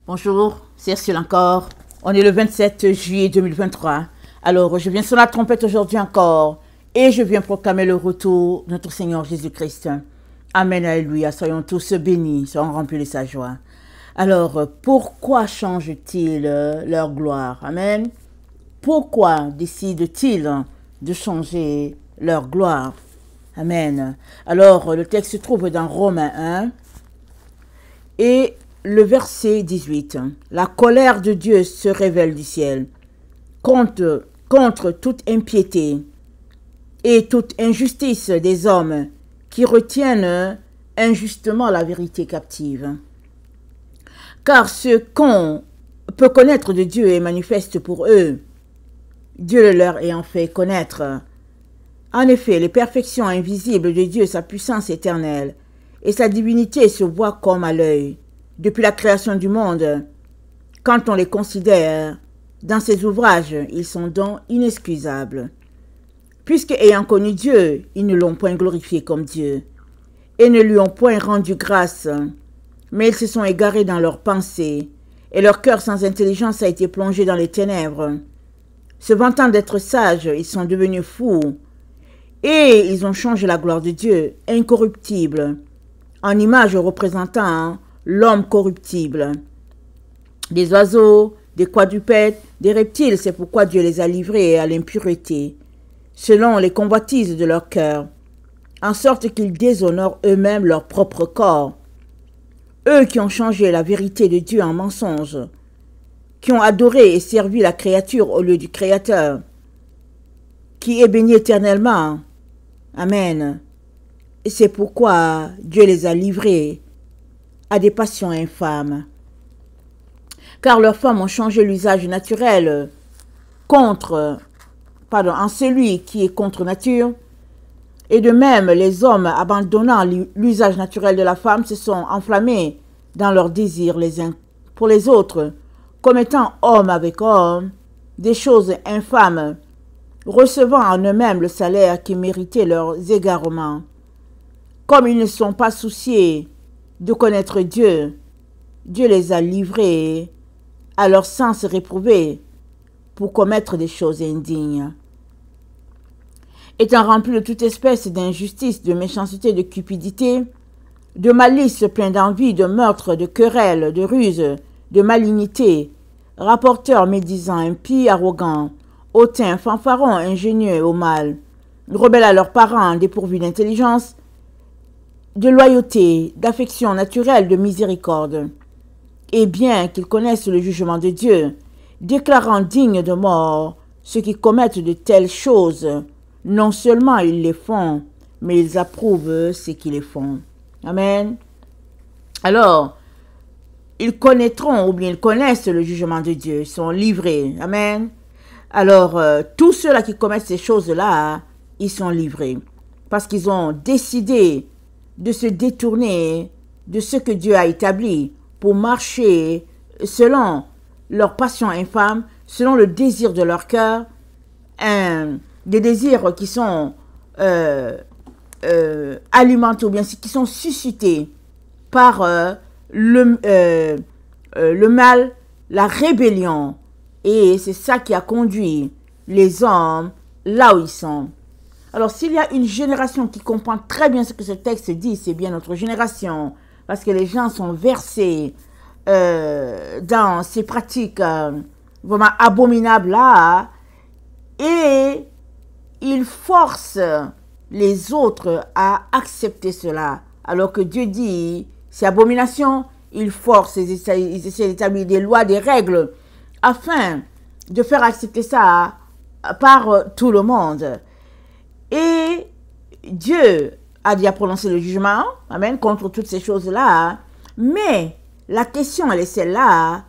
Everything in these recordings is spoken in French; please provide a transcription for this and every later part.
Bonjour, c'est Ursule encore. On est le 27 juillet 2023. Alors, je viens sur la trompette aujourd'hui encore et je viens proclamer le retour de notre Seigneur Jésus-Christ. Amen, alléluia. Soyons tous bénis, soyons remplis de sa joie. Alors, pourquoi changent-ils leur gloire? Amen. Pourquoi décident-ils de changer leur gloire? Amen. Alors, le texte se trouve dans Romains 1 et le verset 18. La colère de Dieu se révèle du ciel contre toute impiété et toute injustice des hommes qui retiennent injustement la vérité captive. Car ce qu'on peut connaître de Dieu est manifeste pour eux, Dieu le leur ayant fait connaître. En effet, les perfections invisibles de Dieu, sa puissance éternelle et sa divinité se voient comme à l'œil. Depuis la création du monde, quand on les considère, dans ses ouvrages, ils sont donc inexcusables. Puisque, ayant connu Dieu, ils ne l'ont point glorifié comme Dieu, et ne lui ont point rendu grâce, mais ils se sont égarés dans leurs pensées, et leur cœur sans intelligence a été plongé dans les ténèbres. Se vantant d'être sages, ils sont devenus fous, et ils ont changé la gloire de Dieu, incorruptible, en image représentant l'homme corruptible. Des oiseaux, des quadrupèdes, des reptiles, c'est pourquoi Dieu les a livrés à l'impureté, selon les convoitises de leur cœur, en sorte qu'ils déshonorent eux-mêmes leur propre corps. Eux qui ont changé la vérité de Dieu en mensonge, qui ont adoré et servi la créature au lieu du Créateur, qui est béni éternellement. Amen. Et c'est pourquoi Dieu les a livrés à des passions infâmes. Car leurs femmes ont changé l'usage naturel en celui qui est contre nature. Et de même, les hommes, abandonnant l'usage naturel de la femme, se sont enflammés dans leurs désirs les uns pour les autres, commettant homme avec homme des choses infâmes, recevant en eux-mêmes le salaire qui méritait leurs égarements. Comme ils ne sont pas souciés de connaître Dieu, Dieu les a livrés à leur sens réprouvé pour commettre des choses indignes. Étant remplis de toute espèce d'injustice, de méchanceté, de cupidité, de malice plein d'envie, de meurtre, de querelle, de ruse, de malignité, rapporteurs médisants, impies, arrogants, hautains, fanfarons, ingénieux au mal, rebelles à leurs parents, dépourvus d'intelligence, de loyauté, d'affection naturelle, de miséricorde. Et bien qu'ils connaissent le jugement de Dieu, déclarant dignes de mort ceux qui commettent de telles choses, non seulement ils les font, mais ils approuvent ceux qui les font. Amen. Alors, ils connaîtront ou bien ils connaissent le jugement de Dieu, ils sont livrés. Amen. Alors, tous ceux-là qui commettent ces choses-là, ils sont livrés. Parce qu'ils ont décidé de se détourner de ce que Dieu a établi pour marcher selon leur passion infâme, selon le désir de leur cœur, des désirs qui sont alimentés ou bien qui sont suscités par le mal, la rébellion. Et c'est ça qui a conduit les hommes là où ils sont. Alors, s'il y a une génération qui comprend très bien ce que ce texte dit, c'est bien notre génération. Parce que les gens sont versés dans ces pratiques vraiment abominables-là. Et ils forcent les autres à accepter cela. Alors que Dieu dit, c'est abomination, ils forcent, ils essaient d'établir des lois, des règles, afin de faire accepter ça par tout le monde. Et Dieu a déjà prononcé le jugement, amen, contre toutes ces choses-là. Mais la question, elle est celle-là.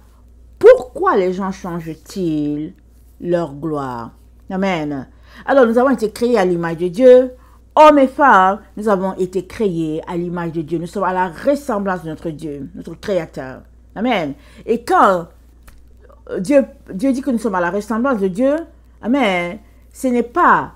Pourquoi les gens changent-ils leur gloire? Amen. Alors, nous avons été créés à l'image de Dieu. Hommes et femmes, nous avons été créés à l'image de Dieu. Nous sommes à la ressemblance de notre Dieu, notre Créateur. Amen. Et quand Dieu dit que nous sommes à la ressemblance de Dieu, amen, ce n'est pas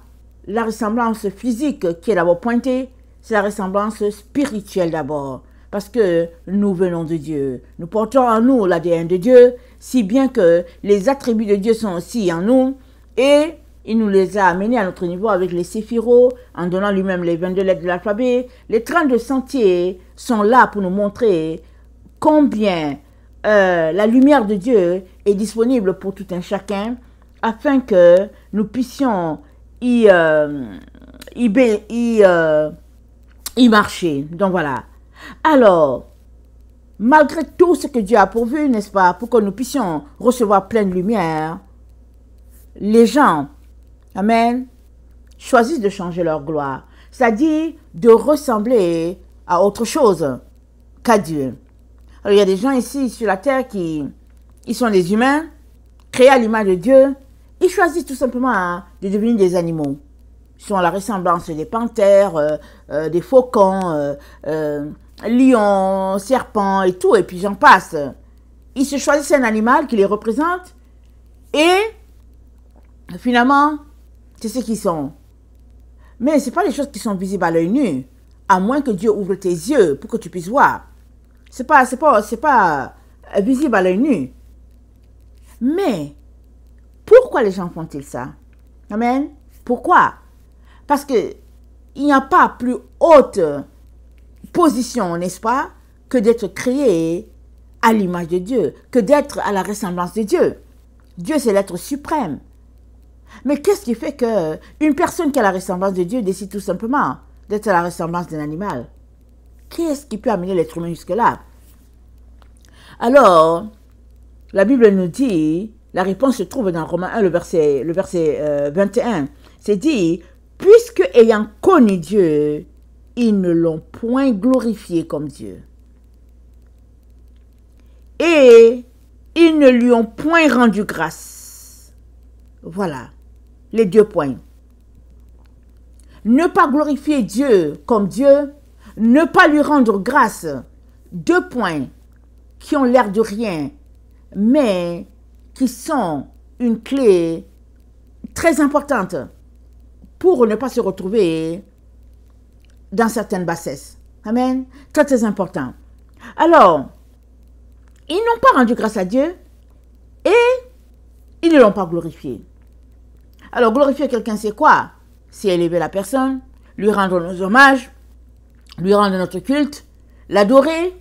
la ressemblance physique qui est d'abord pointée, c'est la ressemblance spirituelle d'abord. parce que nous venons de Dieu. Nous portons en nous l'ADN de Dieu, si bien que les attributs de Dieu sont aussi en nous, et il nous les a amenés à notre niveau avec les séphiros, en donnant lui-même les 22 lettres de l'alphabet. Les 32 sentiers sont là pour nous montrer combien la lumière de Dieu est disponible pour tout un chacun, afin que nous puissions y marcher. Donc voilà. Alors, malgré tout ce que Dieu a pourvu, n'est-ce pas, pour que nous puissions recevoir pleine lumière, les gens, amen, choisissent de changer leur gloire. C'est-à-dire de ressembler à autre chose qu'à Dieu. Alors, il y a des gens ici sur la terre ils sont des humains, créés à l'image de Dieu. Ils choisissent tout simplement de devenir des animaux. Ils sont à la ressemblance des panthères, des faucons, lions, serpents et tout, et puis j'en passe. Ils se choisissent un animal qui les représente et finalement, c'est ce qu'ils sont. Mais ce n'est pas les choses qui sont visibles à l'œil nu, à moins que Dieu ouvre tes yeux pour que tu puisses voir. C'est pas visible à l'œil nu. Mais, pourquoi les gens font-ils ça? Amen. Pourquoi? Parce que il n'y a pas plus haute position, n'est-ce pas, que d'être créé à l'image de Dieu, que d'être à la ressemblance de Dieu. Dieu, c'est l'être suprême. Mais qu'est-ce qui fait qu'une personne qui a la ressemblance de Dieu décide tout simplement d'être à la ressemblance d'un animal? Qu'est-ce qui peut amener l'être humain jusque-là? Alors, la Bible nous dit, la réponse se trouve dans Romains 1, le verset 21. C'est dit, puisque ayant connu Dieu, ils ne l'ont point glorifié comme Dieu. Et ils ne lui ont point rendu grâce. Voilà, les 2 points. Ne pas glorifier Dieu comme Dieu, ne pas lui rendre grâce. 2 points qui ont l'air de rien, mais qui sont une clé très importante pour ne pas se retrouver dans certaines bassesses. Amen. Très, très important. Alors, ils n'ont pas rendu grâce à Dieu et ils ne l'ont pas glorifié. Alors, glorifier quelqu'un, c'est quoi? C'est élever la personne, lui rendre nos hommages, lui rendre notre culte, l'adorer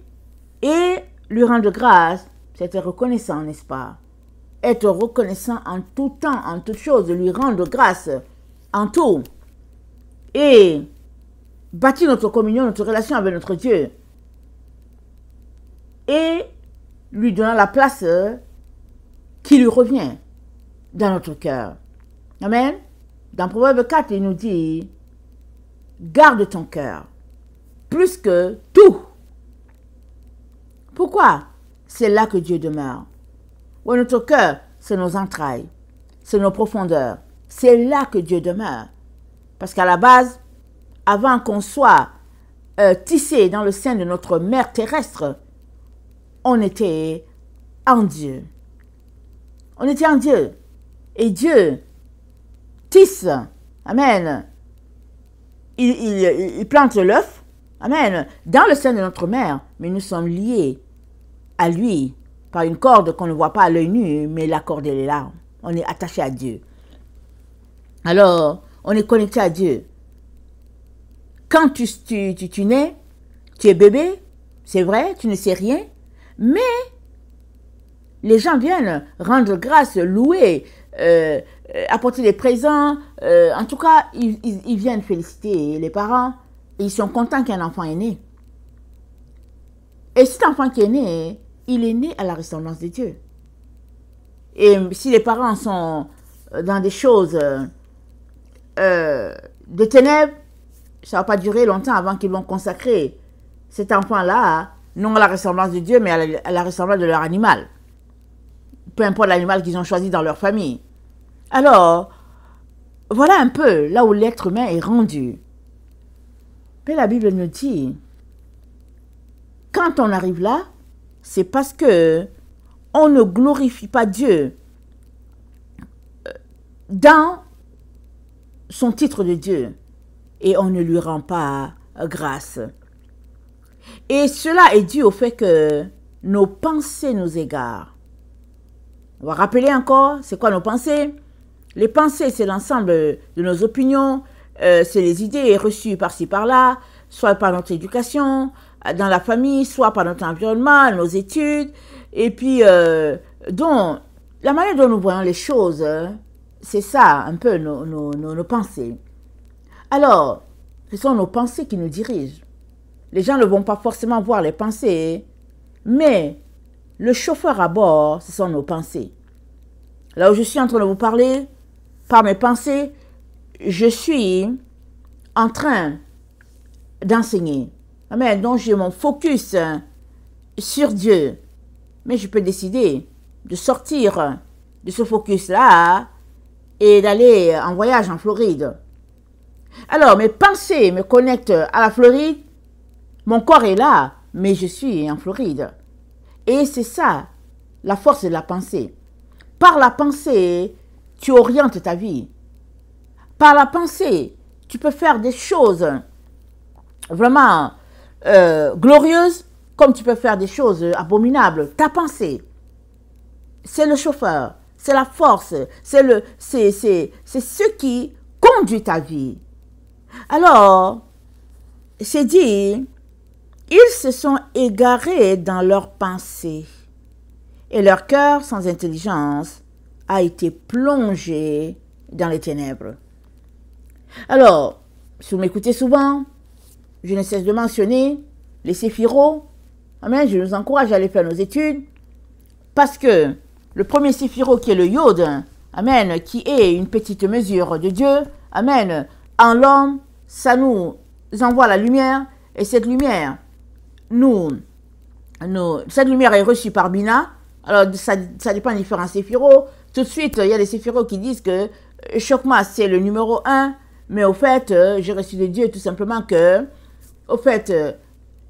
et lui rendre grâce. C'est être reconnaissant, n'est-ce pas? Être reconnaissant en tout temps, en toute chose, lui rendre grâce en tout. Et bâtir notre communion, notre relation avec notre Dieu. Et lui donnant la place qui lui revient dans notre cœur. Amen. Dans Proverbe 4, il nous dit, garde ton cœur plus que tout. Pourquoi? C'est là que Dieu demeure. Ouais, notre cœur, c'est nos entrailles, c'est nos profondeurs. C'est là que Dieu demeure. Parce qu'à la base, avant qu'on soit tissé dans le sein de notre mère terrestre, on était en Dieu. On était en Dieu. Et Dieu tisse, amen, il plante l'œuf, amen, dans le sein de notre mère, mais nous sommes liés à lui par une corde qu'on ne voit pas à l'œil nu, mais la corde elle est là. On est attaché à Dieu. Alors, on est connecté à Dieu. Quand tu nais, tu es bébé, c'est vrai, tu ne sais rien, mais les gens viennent rendre grâce, louer, apporter des présents. En tout cas, ils viennent féliciter les parents. Et ils sont contents qu'un enfant est né. Et cet enfant qui est né, il est né à la ressemblance de Dieu. Et si les parents sont dans des choses de ténèbres, ça ne va pas durer longtemps avant qu'ils vont consacrer cet enfant-là, non à la ressemblance de Dieu, mais à la ressemblance de leur animal. Peu importe l'animal qu'ils ont choisi dans leur famille. Alors, voilà un peu là où l'être humain est rendu. Mais la Bible nous dit, quand on arrive là, c'est parce que on ne glorifie pas Dieu dans son titre de Dieu et on ne lui rend pas grâce. Et cela est dû au fait que nos pensées nous égarent. On va rappeler encore, c'est quoi nos pensées? Les pensées, c'est l'ensemble de nos opinions, c'est les idées reçues par-ci, par-là, soit par notre éducation, dans la famille, soit par notre environnement, nos études. Et puis, donc, la manière dont nous voyons les choses, c'est ça, un peu nos pensées. Alors, ce sont nos pensées qui nous dirigent. Les gens ne vont pas forcément voir les pensées, mais le chauffeur à bord, ce sont nos pensées. Là où je suis en train de vous parler, par mes pensées, je suis en train d'enseigner. Amen. Donc, j'ai mon focus sur Dieu. Mais je peux décider de sortir de ce focus-là et d'aller en voyage en Floride. Alors, mes pensées me connectent à la Floride. Mon corps est là, mais je suis en Floride. Et c'est ça, la force de la pensée. Par la pensée, tu orientes ta vie. Par la pensée, tu peux faire des choses vraiment glorieuses, comme tu peux faire des choses abominables. Ta pensée, c'est le chauffeur, c'est la force, c'est ce qui conduit ta vie. Alors, c'est dit, ils se sont égarés dans leurs pensées, et leur cœur sans intelligence a été plongé dans les ténèbres. Alors, si vous m'écoutez souvent, je ne cesse de mentionner les séphiros. Amen, je nous encourage à aller faire nos études, parce que le premier séphiro qui est le Yod, amen, qui est une petite mesure de Dieu, amen, en l'homme, ça nous envoie la lumière, et cette lumière, cette lumière est reçue par Bina. Alors, ça dépend des différents séphiros. Tout de suite, il y a des séphiros qui disent que Chokma, c'est le numéro 1, mais au fait, j'ai reçu de Dieu tout simplement que, au fait,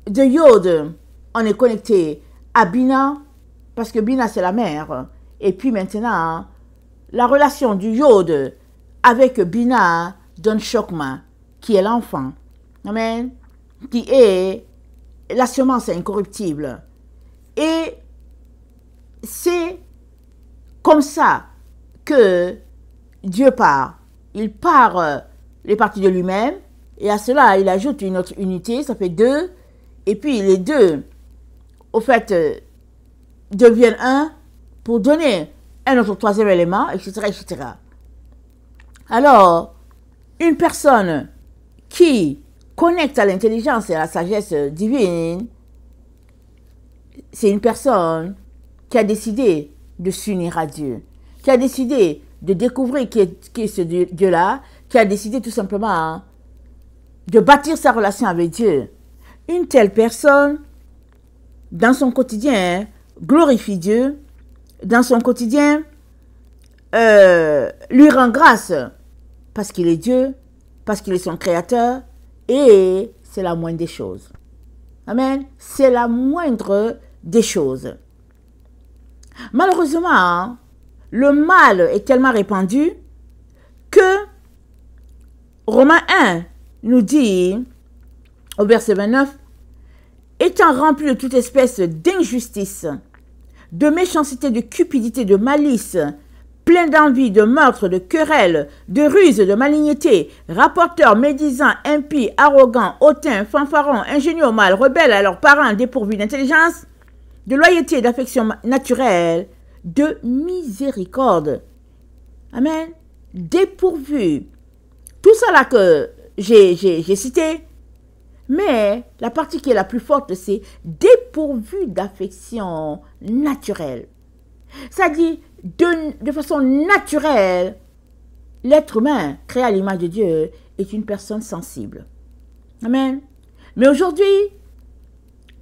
de Yod, on est connecté à Bina, parce que Bina, c'est la mère. Et puis maintenant, la relation du Yod avec Bina donne Chokma, qui est l'enfant. Amen. Qui est la semence incorruptible. Et c'est comme ça que Dieu part. Il part les parties de lui-même, et à cela, il ajoute une autre unité, ça fait 2, et puis les 2, au fait, deviennent 1 pour donner un autre troisième élément, etc., etc. Alors, une personne qui connecte à l'intelligence et à la sagesse divine, c'est une personne qui a décidé de s'unir à Dieu, qui a décidé de découvrir qui est ce Dieu-là, qui a décidé tout simplement de bâtir sa relation avec Dieu. Une telle personne, dans son quotidien, glorifie Dieu, dans son quotidien, lui rend grâce, parce qu'il est Dieu, parce qu'il est son créateur, et c'est la moindre des choses. Amen. C'est la moindre des choses. Malheureusement, le mal est tellement répandu que Romains 1 nous dit, au verset 29, étant rempli de toute espèce d'injustice, de méchanceté, de cupidité, de malice, plein d'envie, de meurtre, de querelle, de ruse, de malignité, rapporteurs, médisants, impies, arrogants, hautains, fanfarons, ingénieux au mal, rebelles à leurs parents, dépourvus d'intelligence, de loyauté et d'affection naturelle, de miséricorde. Amen. Dépourvus. Tout ça là que j'ai cité, mais la partie qui est la plus forte, c'est dépourvu d'affection naturelle. Ça dit, de façon naturelle, l'être humain, créé à l'image de Dieu, est une personne sensible. Amen. Mais aujourd'hui,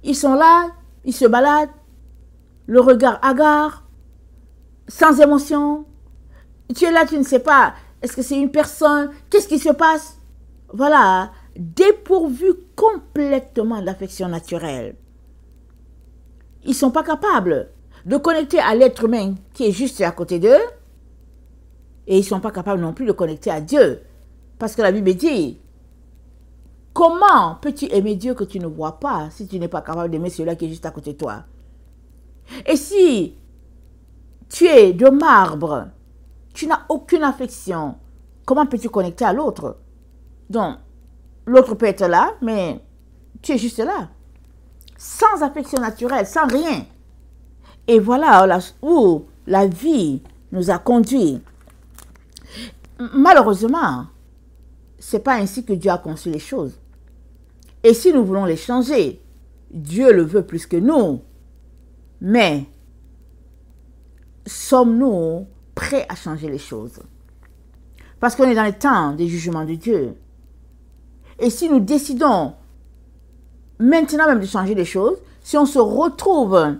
ils sont là, ils se baladent, le regard hagard, sans émotion. Tu es là, tu ne sais pas, est-ce que c'est une personne? Qu'est-ce qui se passe? Voilà, dépourvu complètement d'affection naturelle. Ils ne sont pas capables de connecter à l'être humain qui est juste à côté d'eux, et ils ne sont pas capables non plus de connecter à Dieu. Parce que la Bible dit, comment peux-tu aimer Dieu que tu ne vois pas si tu n'es pas capable d'aimer celui-là qui est juste à côté de toi? Et si tu es de marbre, tu n'as aucune affection, comment peux-tu connecter à l'autre? Donc, l'autre peut être là, mais tu es juste là. Sans affection naturelle, sans rien. Et voilà où la vie nous a conduits. Malheureusement, ce n'est pas ainsi que Dieu a conçu les choses. Et si nous voulons les changer, Dieu le veut plus que nous. Mais sommes-nous prêts à changer les choses? Parce qu'on est dans les temps des jugements de Dieu. Et si nous décidons maintenant même de changer les choses, si on se retrouve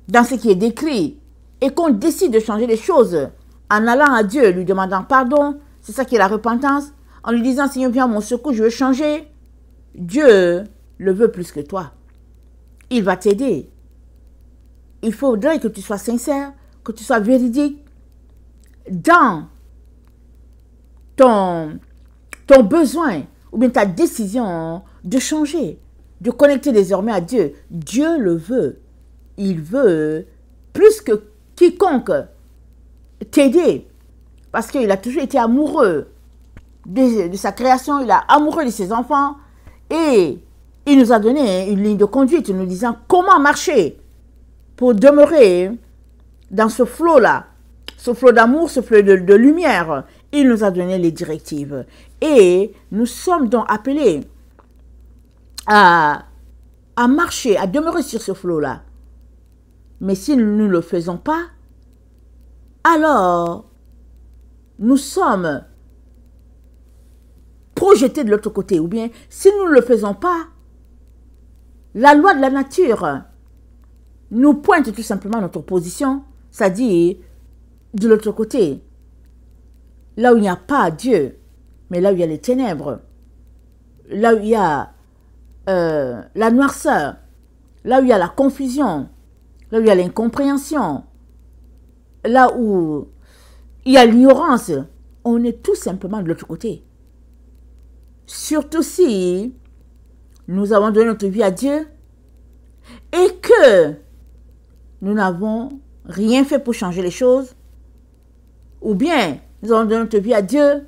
dans ce qui est décrit et qu'on décide de changer les choses en allant à Dieu, lui demandant pardon, c'est ça qui est la repentance, en lui disant Seigneur, viens à mon secours, je veux changer, Dieu le veut plus que toi. Il va t'aider. Il faudrait que tu sois sincère, que tu sois véridique dans ton besoin ou bien ta décision de changer, de connecter désormais à Dieu. Dieu le veut. Il veut plus que quiconque t'aider parce qu'il a toujours été amoureux de sa création, il est amoureux de ses enfants et il nous a donné une ligne de conduite nous disant comment marcher pour demeurer dans ce flot-là, ce flot d'amour, ce flot de lumière. Il nous a donné les directives. Et nous sommes donc appelés à marcher, à demeurer sur ce flot-là. Mais si nous ne le faisons pas, alors nous sommes projetés de l'autre côté. Ou bien, si nous ne le faisons pas, la loi de la nature nous pointe tout simplement notre position, c'est-à-dire de l'autre côté. Là où il n'y a pas Dieu, mais là où il y a les ténèbres, là où il y a la noirceur, là où il y a la confusion, là où il y a l'incompréhension, là où il y a l'ignorance, on est tout simplement de l'autre côté. Surtout si nous avons donné notre vie à Dieu et que nous n'avons rien fait pour changer les choses, ou bien nous avons donné notre vie à Dieu,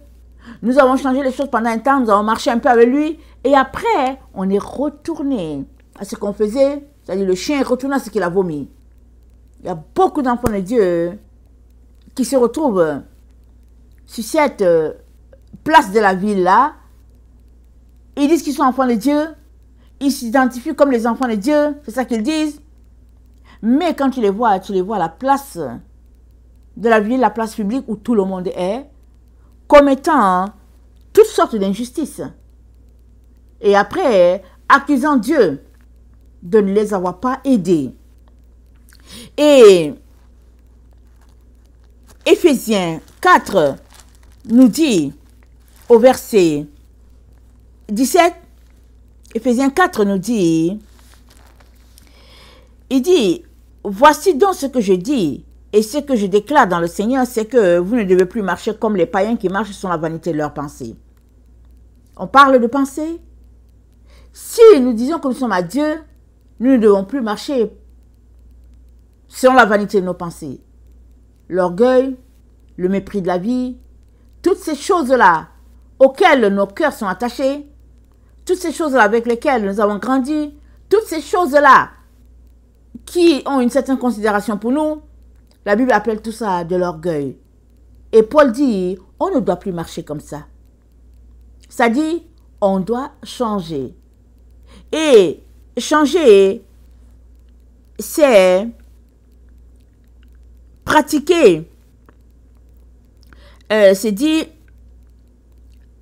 nous avons changé les choses pendant un temps, nous avons marché un peu avec lui, et après, on est retourné à ce qu'on faisait, c'est-à-dire le chien est retourné à ce qu'il a vomi. Il y a beaucoup d'enfants de Dieu qui se retrouvent sur cette place de la ville-là. Ils disent qu'ils sont enfants de Dieu, ils s'identifient comme les enfants de Dieu, c'est ça qu'ils disent. Mais quand tu les vois à la place de la ville, la place publique où tout le monde est, commettant toutes sortes d'injustices. Et après, accusant Dieu de ne les avoir pas aidés. Et Éphésiens 4 nous dit au verset 17, Éphésiens 4 nous dit, il dit, voici donc ce que je dis et ce que je déclare dans le Seigneur, c'est que vous ne devez plus marcher comme les païens qui marchent sur la vanité de leurs pensées. On parle de pensée. Si nous disons que nous sommes à Dieu, nous ne devons plus marcher selon la vanité de nos pensées. L'orgueil, le mépris de la vie, toutes ces choses-là auxquelles nos cœurs sont attachés, toutes ces choses-là avec lesquelles nous avons grandi, toutes ces choses-là qui ont une certaine considération pour nous, la Bible appelle tout ça de l'orgueil. Et Paul dit, on ne doit plus marcher comme ça. Ça dit, on doit changer. Et changer, c'est pratiquer. C'est dit,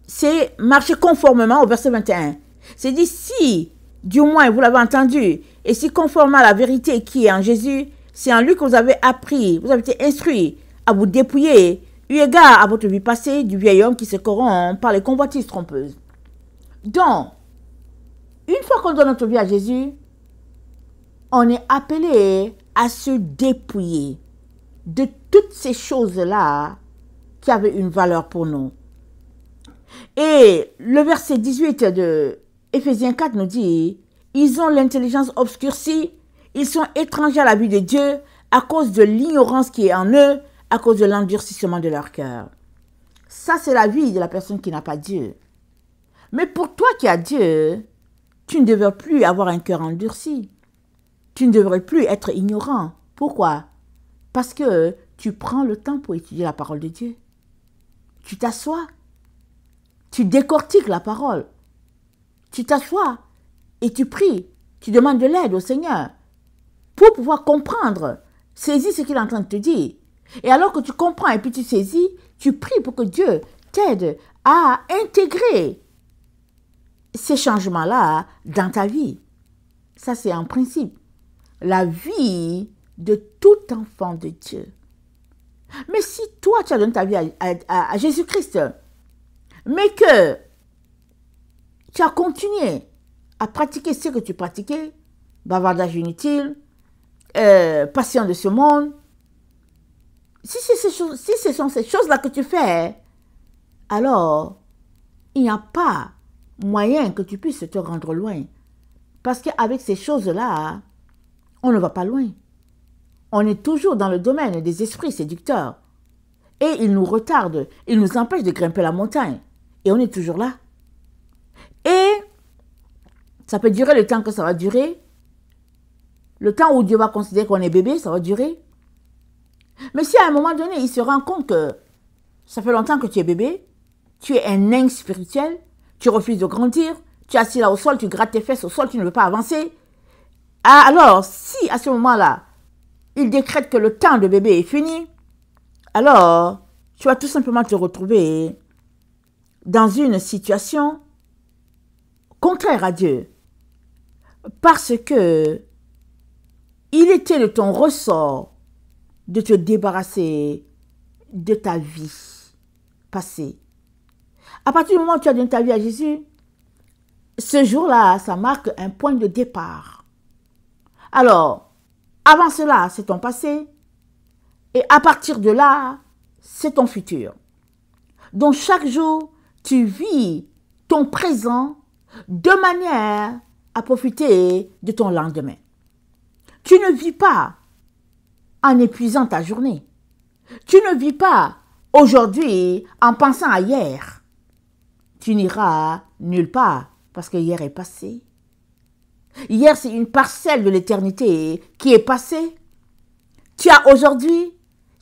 c'est marcher conformément au verset 21. C'est dit, si, du moins vous l'avez entendu, et si conformément à la vérité qui est en Jésus, c'est en lui que vous avez appris, vous avez été instruit à vous dépouiller, eu égard à votre vie passée du vieil homme qui se corrompt par les convoitises trompeuses. Donc, une fois qu'on donne notre vie à Jésus, on est appelé à se dépouiller de toutes ces choses-là qui avaient une valeur pour nous. Et le verset 18 de Éphésiens 4 nous dit, ils ont l'intelligence obscurcie, ils sont étrangers à la vie de Dieu à cause de l'ignorance qui est en eux, à cause de l'endurcissement de leur cœur. Ça, c'est la vie de la personne qui n'a pas Dieu. Mais pour toi qui as Dieu, tu ne devrais plus avoir un cœur endurci. Tu ne devrais plus être ignorant. Pourquoi? Parce que tu prends le temps pour étudier la parole de Dieu. Tu t'assois. Tu décortiques la parole. Tu t'assois et tu pries. Tu demandes de l'aide au Seigneur pour pouvoir comprendre, saisir ce qu'il est en train de te dire. Et alors que tu comprends et puis tu saisis, tu pries pour que Dieu t'aide à intégrer ces changements-là dans ta vie. Ça, c'est un principe. La vie de tout enfant de Dieu. Mais si toi, tu as donné ta vie à Jésus-Christ, mais que tu as continué à pratiquer ce que tu pratiquais, bavardage inutile, passion de ce monde, si ce sont ces choses-là que tu fais, alors il n'y a pas moyen que tu puisses te rendre loin. Parce qu'avec ces choses-là, on ne va pas loin. On est toujours dans le domaine des esprits séducteurs. Et ils nous retardent, ils nous empêchent de grimper la montagne. Et on est toujours là. Et ça peut durer le temps que ça va durer. Le temps où Dieu va considérer qu'on est bébé, ça va durer. Mais si à un moment donné, il se rend compte que ça fait longtemps que tu es bébé, tu es un nain spirituel, tu refuses de grandir, tu es assis là au sol, tu grattes tes fesses au sol, tu ne veux pas avancer. Alors, si à ce moment-là, il décrète que le temps de bébé est fini, alors tu vas tout simplement te retrouver dans une situation contraire à Dieu. Parce que il était de ton ressort de te débarrasser de ta vie passée. À partir du moment où tu as donné ta vie à Jésus, ce jour-là, ça marque un point de départ. Alors, avant cela, c'est ton passé. Et à partir de là, c'est ton futur. Donc, chaque jour, tu vis ton présent de manière à profiter de ton lendemain. Tu ne vis pas en épuisant ta journée. Tu ne vis pas aujourd'hui en pensant à hier. Tu n'iras nulle part parce que hier est passé. Hier, c'est une parcelle de l'éternité qui est passée. Tu as aujourd'hui,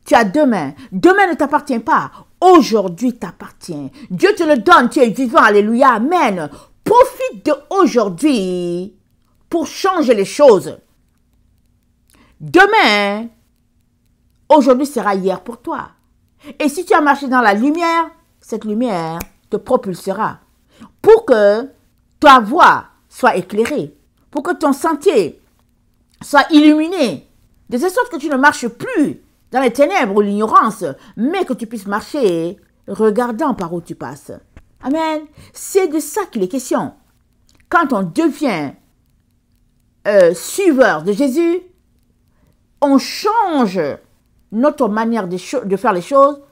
tu as demain. Demain ne t'appartient pas. Aujourd'hui t'appartient. Dieu te le donne, tu es vivant. Alléluia, amen. Profite de aujourd'hui pour changer les choses. Demain, aujourd'hui sera hier pour toi. Et si tu as marché dans la lumière, cette lumière te propulsera pour que ta voie soit éclairée, pour que ton sentier soit illuminé, de telle sorte que tu ne marches plus dans les ténèbres ou l'ignorance, mais que tu puisses marcher regardant par où tu passes. Amen. C'est de ça qu'il est question. Quand on devient suiveur de Jésus, on change notre manière de faire les choses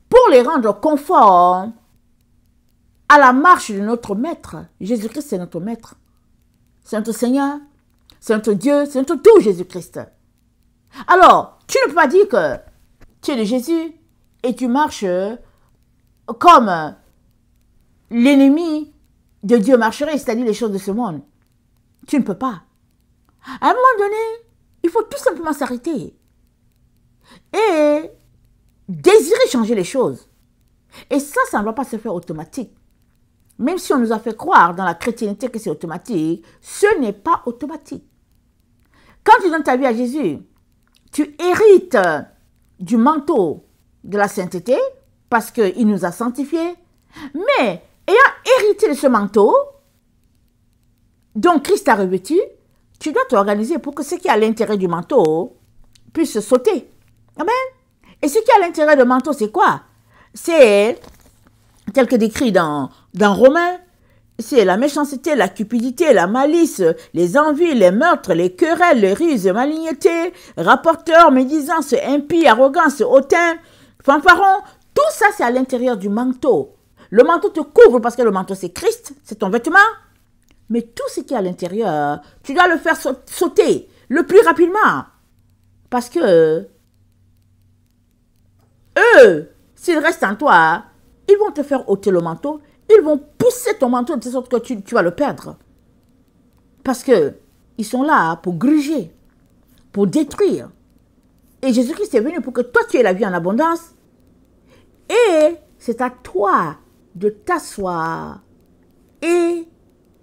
pour les rendre conformes à la marche de notre Maître. Jésus-Christ, c'est notre Maître. C'est notre Seigneur. C'est notre Dieu. C'est notre tout, Jésus-Christ. Alors, tu ne peux pas dire que tu es de Jésus et tu marches comme l'ennemi de Dieu marcherait, c'est-à-dire les choses de ce monde. Tu ne peux pas. À un moment donné, il faut tout simplement s'arrêter et désirer changer les choses. Et ça ne va pas se faire automatique. Même si on nous a fait croire dans la chrétienté que c'est automatique, ce n'est pas automatique. Quand tu donnes ta vie à Jésus, tu hérites du manteau de la sainteté parce qu'il nous a sanctifiés. Mais ayant hérité de ce manteau dont Christ a revêtu, tu dois t'organiser pour que ce qui est à l'intérieur du manteau puisse sauter. Amen. Et ce qui est à l'intérieur du manteau, c'est quoi? C'est, tel que décrit dans Romains, c'est la méchanceté, la cupidité, la malice, les envies, les meurtres, les querelles, les ruses, malignité, rapporteurs, médisance, impie, arrogance, hautain, fanfaron. Tout ça, c'est à l'intérieur du manteau. Le manteau te couvre parce que le manteau, c'est Christ, c'est ton vêtement. Mais tout ce qui est à l'intérieur, tu dois le faire sauter le plus rapidement. Parce que eux, s'ils restent en toi, ils vont te faire ôter le manteau, ils vont pousser ton manteau de telle sorte que tu vas le perdre. Parce que ils sont là pour gruger, pour détruire. Et Jésus-Christ est venu pour que toi tu aies la vie en abondance. Et c'est à toi de t'asseoir et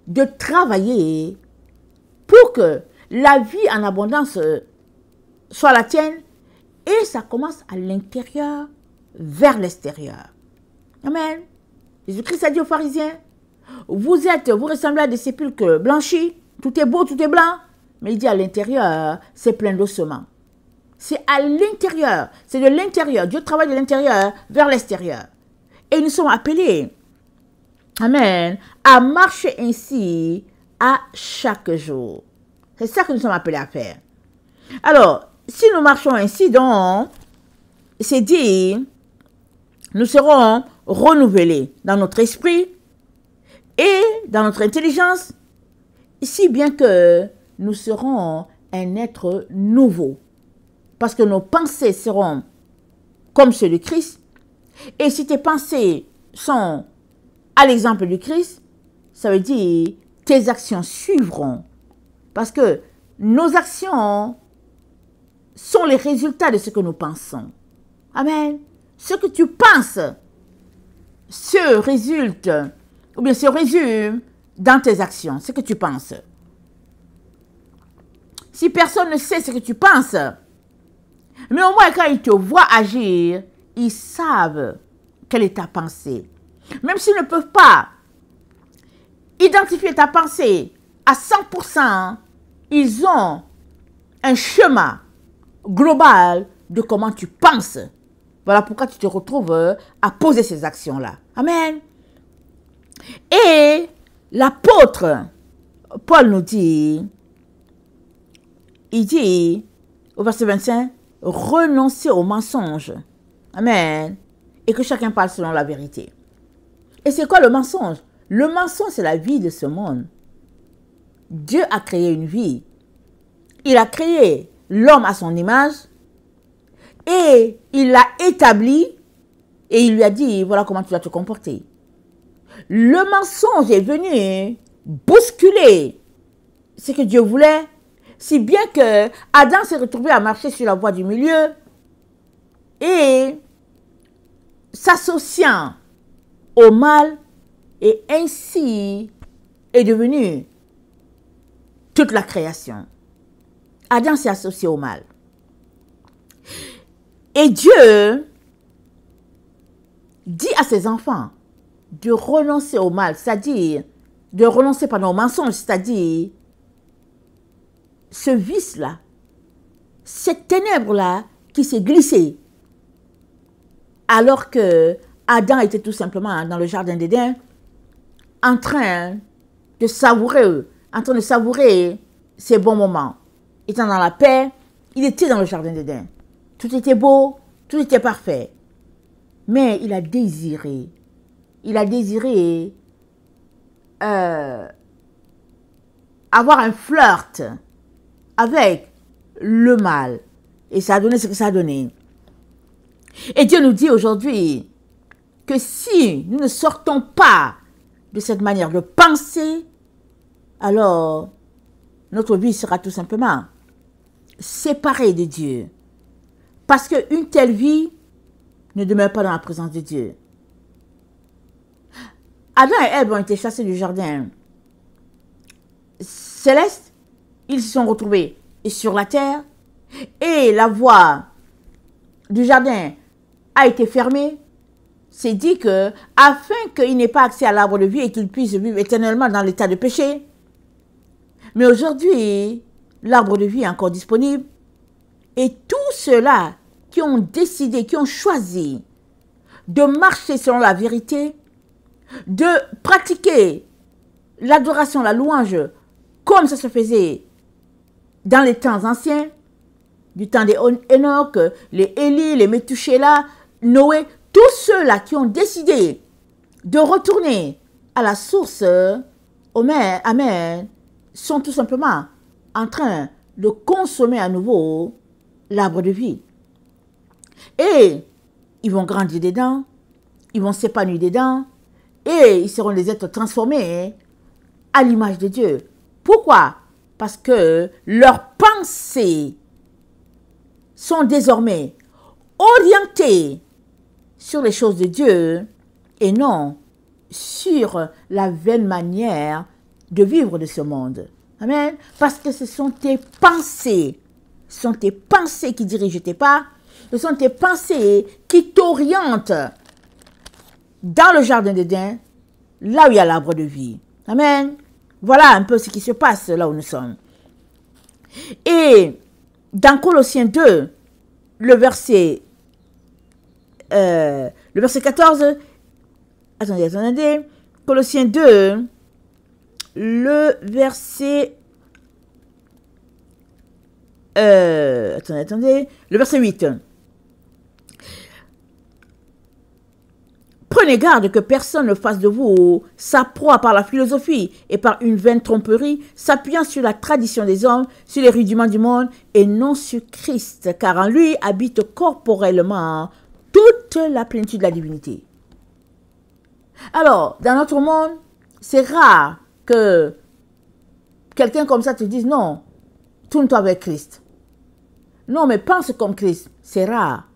de travailler pour que la vie en abondance soit la tienne. Et ça commence à l'intérieur vers l'extérieur. Amen. Jésus-Christ a dit aux pharisiens, vous ressemblez à des sépulcres blanchis, tout est beau, tout est blanc. Mais il dit à l'intérieur, c'est plein d'ossements. C'est à l'intérieur, c'est de l'intérieur. Dieu travaille de l'intérieur vers l'extérieur. Et nous sommes appelés, amen, à marcher ainsi à chaque jour. C'est ça que nous sommes appelés à faire. Alors, si nous marchons ainsi, donc, c'est dit, nous serons renouvelés dans notre esprit et dans notre intelligence, si bien que nous serons un être nouveau. Parce que nos pensées seront comme ceux de Christ. Et si tes pensées sont à l'exemple du Christ, ça veut dire tes actions suivront. Parce que nos actions sont les résultats de ce que nous pensons. Amen. Ce que tu penses se résulte, ou bien se résume dans tes actions, ce que tu penses. Si personne ne sait ce que tu penses, mais au moins quand ils te voient agir, ils savent quelle est ta pensée. Même s'ils ne peuvent pas identifier ta pensée à 100%, ils ont un schéma global de comment tu penses. Voilà pourquoi tu te retrouves à poser ces actions-là. Amen. Et l'apôtre Paul nous dit, il dit au verset 25, renoncez aux mensonges. Amen. Et que chacun parle selon la vérité. Et c'est quoi le mensonge? Le mensonge, c'est la vie de ce monde. Dieu a créé une vie. Il a créé l'homme à son image. Et il l'a établi. Et il lui a dit, voilà comment tu dois te comporter. Le mensonge est venu bousculer ce que Dieu voulait. Si bien que Adam s'est retrouvé à marcher sur la voie du milieu. Et s'associant au mal, et ainsi est devenu toute la création. Adam s'est associé au mal. Et Dieu dit à ses enfants de renoncer au mal, c'est-à-dire de renoncer au mensonge, c'est-à-dire ce vice-là, cette ténèbre-là qui s'est glissée alors que Adam était tout simplement dans le jardin d'Éden en train de savourer ses bons moments. Étant dans la paix, il était dans le jardin d'Éden. Tout était beau, tout était parfait. Mais il a désiré avoir un flirt avec le mal. Et ça a donné ce que ça a donné. Et Dieu nous dit aujourd'hui que si nous ne sortons pas de cette manière de penser, alors notre vie sera tout simplement séparée de Dieu. Parce qu'une telle vie ne demeure pas dans la présence de Dieu. Adam et Ève ont été chassés du jardin céleste. Ils se sont retrouvés sur la terre. Et la voie du jardin a été fermée. C'est dit que, afin qu'il n'ait pas accès à l'arbre de vie et qu'il puisse vivre éternellement dans l'état de péché. Mais aujourd'hui, l'arbre de vie est encore disponible. Et tous ceux-là qui ont décidé, qui ont choisi de marcher selon la vérité, de pratiquer l'adoration, la louange, comme ça se faisait dans les temps anciens, du temps des Enoch, les Élie, les Méthusélah, Noé, tous ceux-là qui ont décidé de retourner à la source, Amen, amen, sont tout simplement en train de consommer à nouveau l'arbre de vie. Et ils vont grandir dedans, ils vont s'épanouir dedans, et ils seront des êtres transformés à l'image de Dieu. Pourquoi? Parce que leurs pensées sont désormais orientées sur les choses de Dieu et non sur la vaine manière de vivre de ce monde. Amen. Parce que ce sont tes pensées. Ce sont tes pensées qui dirigent tes pas. Ce sont tes pensées qui t'orientent dans le jardin d'Éden, là où il y a l'arbre de vie. Amen. Voilà un peu ce qui se passe là où nous sommes. Et dans Colossiens 2, le verset 14, attendez, Colossiens 2, le verset, le verset 8. Prenez garde que personne ne fasse de vous sa proie par la philosophie et par une vaine tromperie, s'appuyant sur la tradition des hommes, sur les rudiments du monde et non sur Christ, car en lui habite corporellement toute la plénitude de la divinité. Alors, dans notre monde, c'est rare que quelqu'un comme ça te dise non, tourne-toi avec Christ. Non, mais pense comme Christ, c'est rare.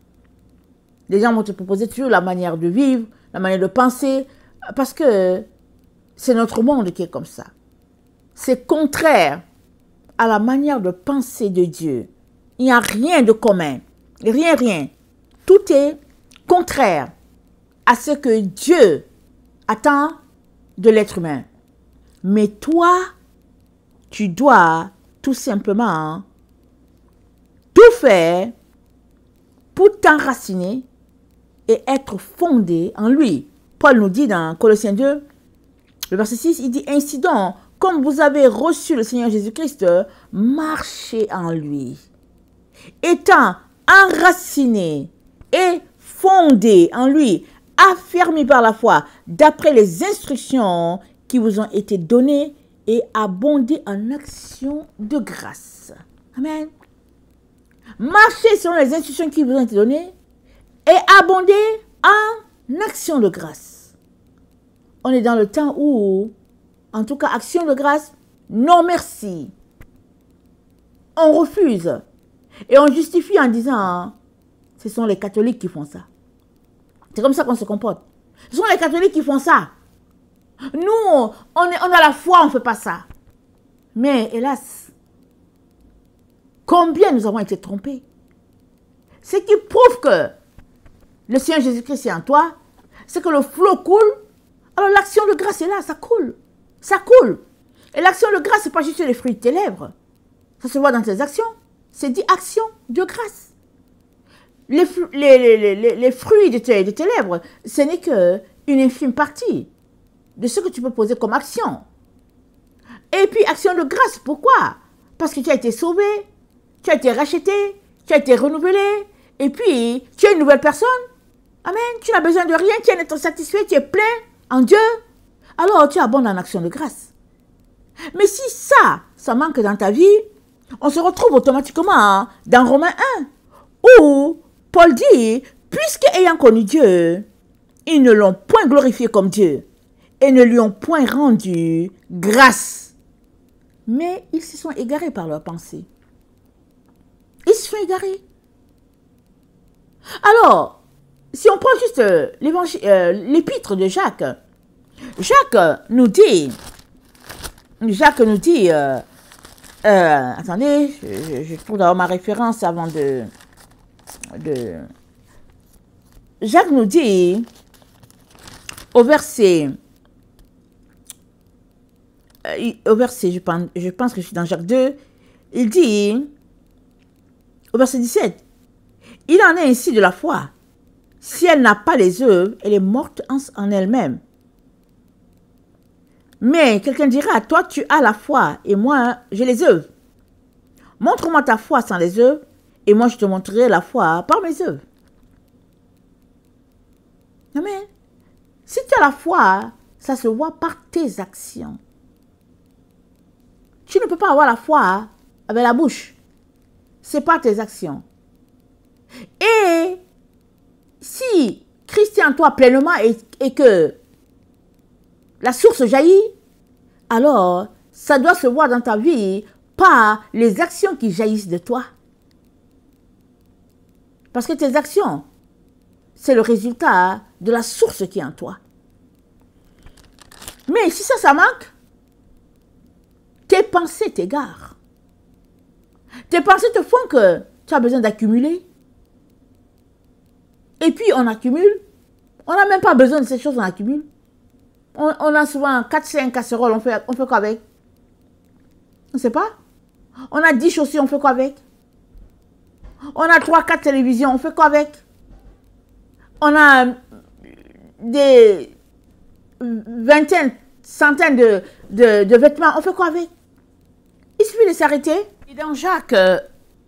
Les gens vont te proposer toujours la manière de vivre, la manière de penser, parce que c'est notre monde qui est comme ça. C'est contraire à la manière de penser de Dieu. Il n'y a rien de commun. Rien. Tout est contraire à ce que Dieu attend de l'être humain. Mais toi, tu dois tout simplement tout faire pour t'enraciner et être fondé en lui. Paul nous dit dans Colossiens 2, le verset 6, il dit « Ainsi donc, comme vous avez reçu le Seigneur Jésus-Christ, marchez en lui, étant enraciné et fondé en lui, affermi par la foi, d'après les instructions qui vous ont été données et abondez en action de grâce. » Amen. Marchez selon les instructions qui vous ont été données et abonder en action de grâce. On est dans le temps où, en tout cas, action de grâce, non merci. On refuse. Et on justifie en disant, ce sont les catholiques qui font ça. C'est comme ça qu'on se comporte. Ce sont les catholiques qui font ça. Nous, on a la foi, on ne fait pas ça. Mais hélas, combien nous avons été trompés? Ce qui prouve que le Seigneur Jésus-Christ est en toi, c'est que le flot coule. Alors l'action de grâce est là, ça coule. Ça coule. Et l'action de grâce, ce n'est pas juste les fruits de tes lèvres. Ça se voit dans tes actions. C'est dit action de grâce. Les fruits de tes lèvres, ce n'est qu'une infime partie de ce que tu peux poser comme action. Et puis action de grâce, pourquoi? Parce que tu as été sauvé, tu as été racheté, tu as été renouvelé, et puis tu es une nouvelle personne. Amen. Tu n'as besoin de rien, tu es d'être satisfait, tu es plein en Dieu. Alors tu abondes en action de grâce. Mais si ça manque dans ta vie, on se retrouve automatiquement dans Romains 1, où Paul dit, puisque ayant connu Dieu, ils ne l'ont point glorifié comme Dieu, et ne lui ont point rendu grâce. Mais ils se sont égarés par leurs pensées. Ils se sont égarés. Alors, si on prend juste l'épître de Jacques, Jacques nous dit, attendez, je trouve d'avoir ma référence avant de Jacques nous dit, au verset, je pense que je suis dans Jacques 2, il dit, au verset 17, il en est ainsi de la foi. Si elle n'a pas les œuvres, elle est morte en elle-même. Mais quelqu'un dira, toi tu as la foi et moi j'ai les œuvres. Montre-moi ta foi sans les œuvres et moi je te montrerai la foi par mes œuvres. Amen. Si tu as la foi, ça se voit par tes actions. Tu ne peux pas avoir la foi avec la bouche. Ce n'est pas tes actions. Et si Christ est en toi pleinement et que la source jaillit, alors ça doit se voir dans ta vie par les actions qui jaillissent de toi. Parce que tes actions, c'est le résultat de la source qui est en toi. Mais si ça manque, tes pensées t'égarent. Tes pensées te font que tu as besoin d'accumuler. Et puis on accumule. On n'a même pas besoin de ces choses, on accumule. On a souvent 4-5 casseroles, on fait quoi avec? On ne sait pas. On a 10 chaussures, on fait quoi avec? On a 3-4 télévisions, on fait quoi avec? On a des vingtaines, centaines de vêtements, on fait quoi avec? Il suffit de s'arrêter. Et dans Jacques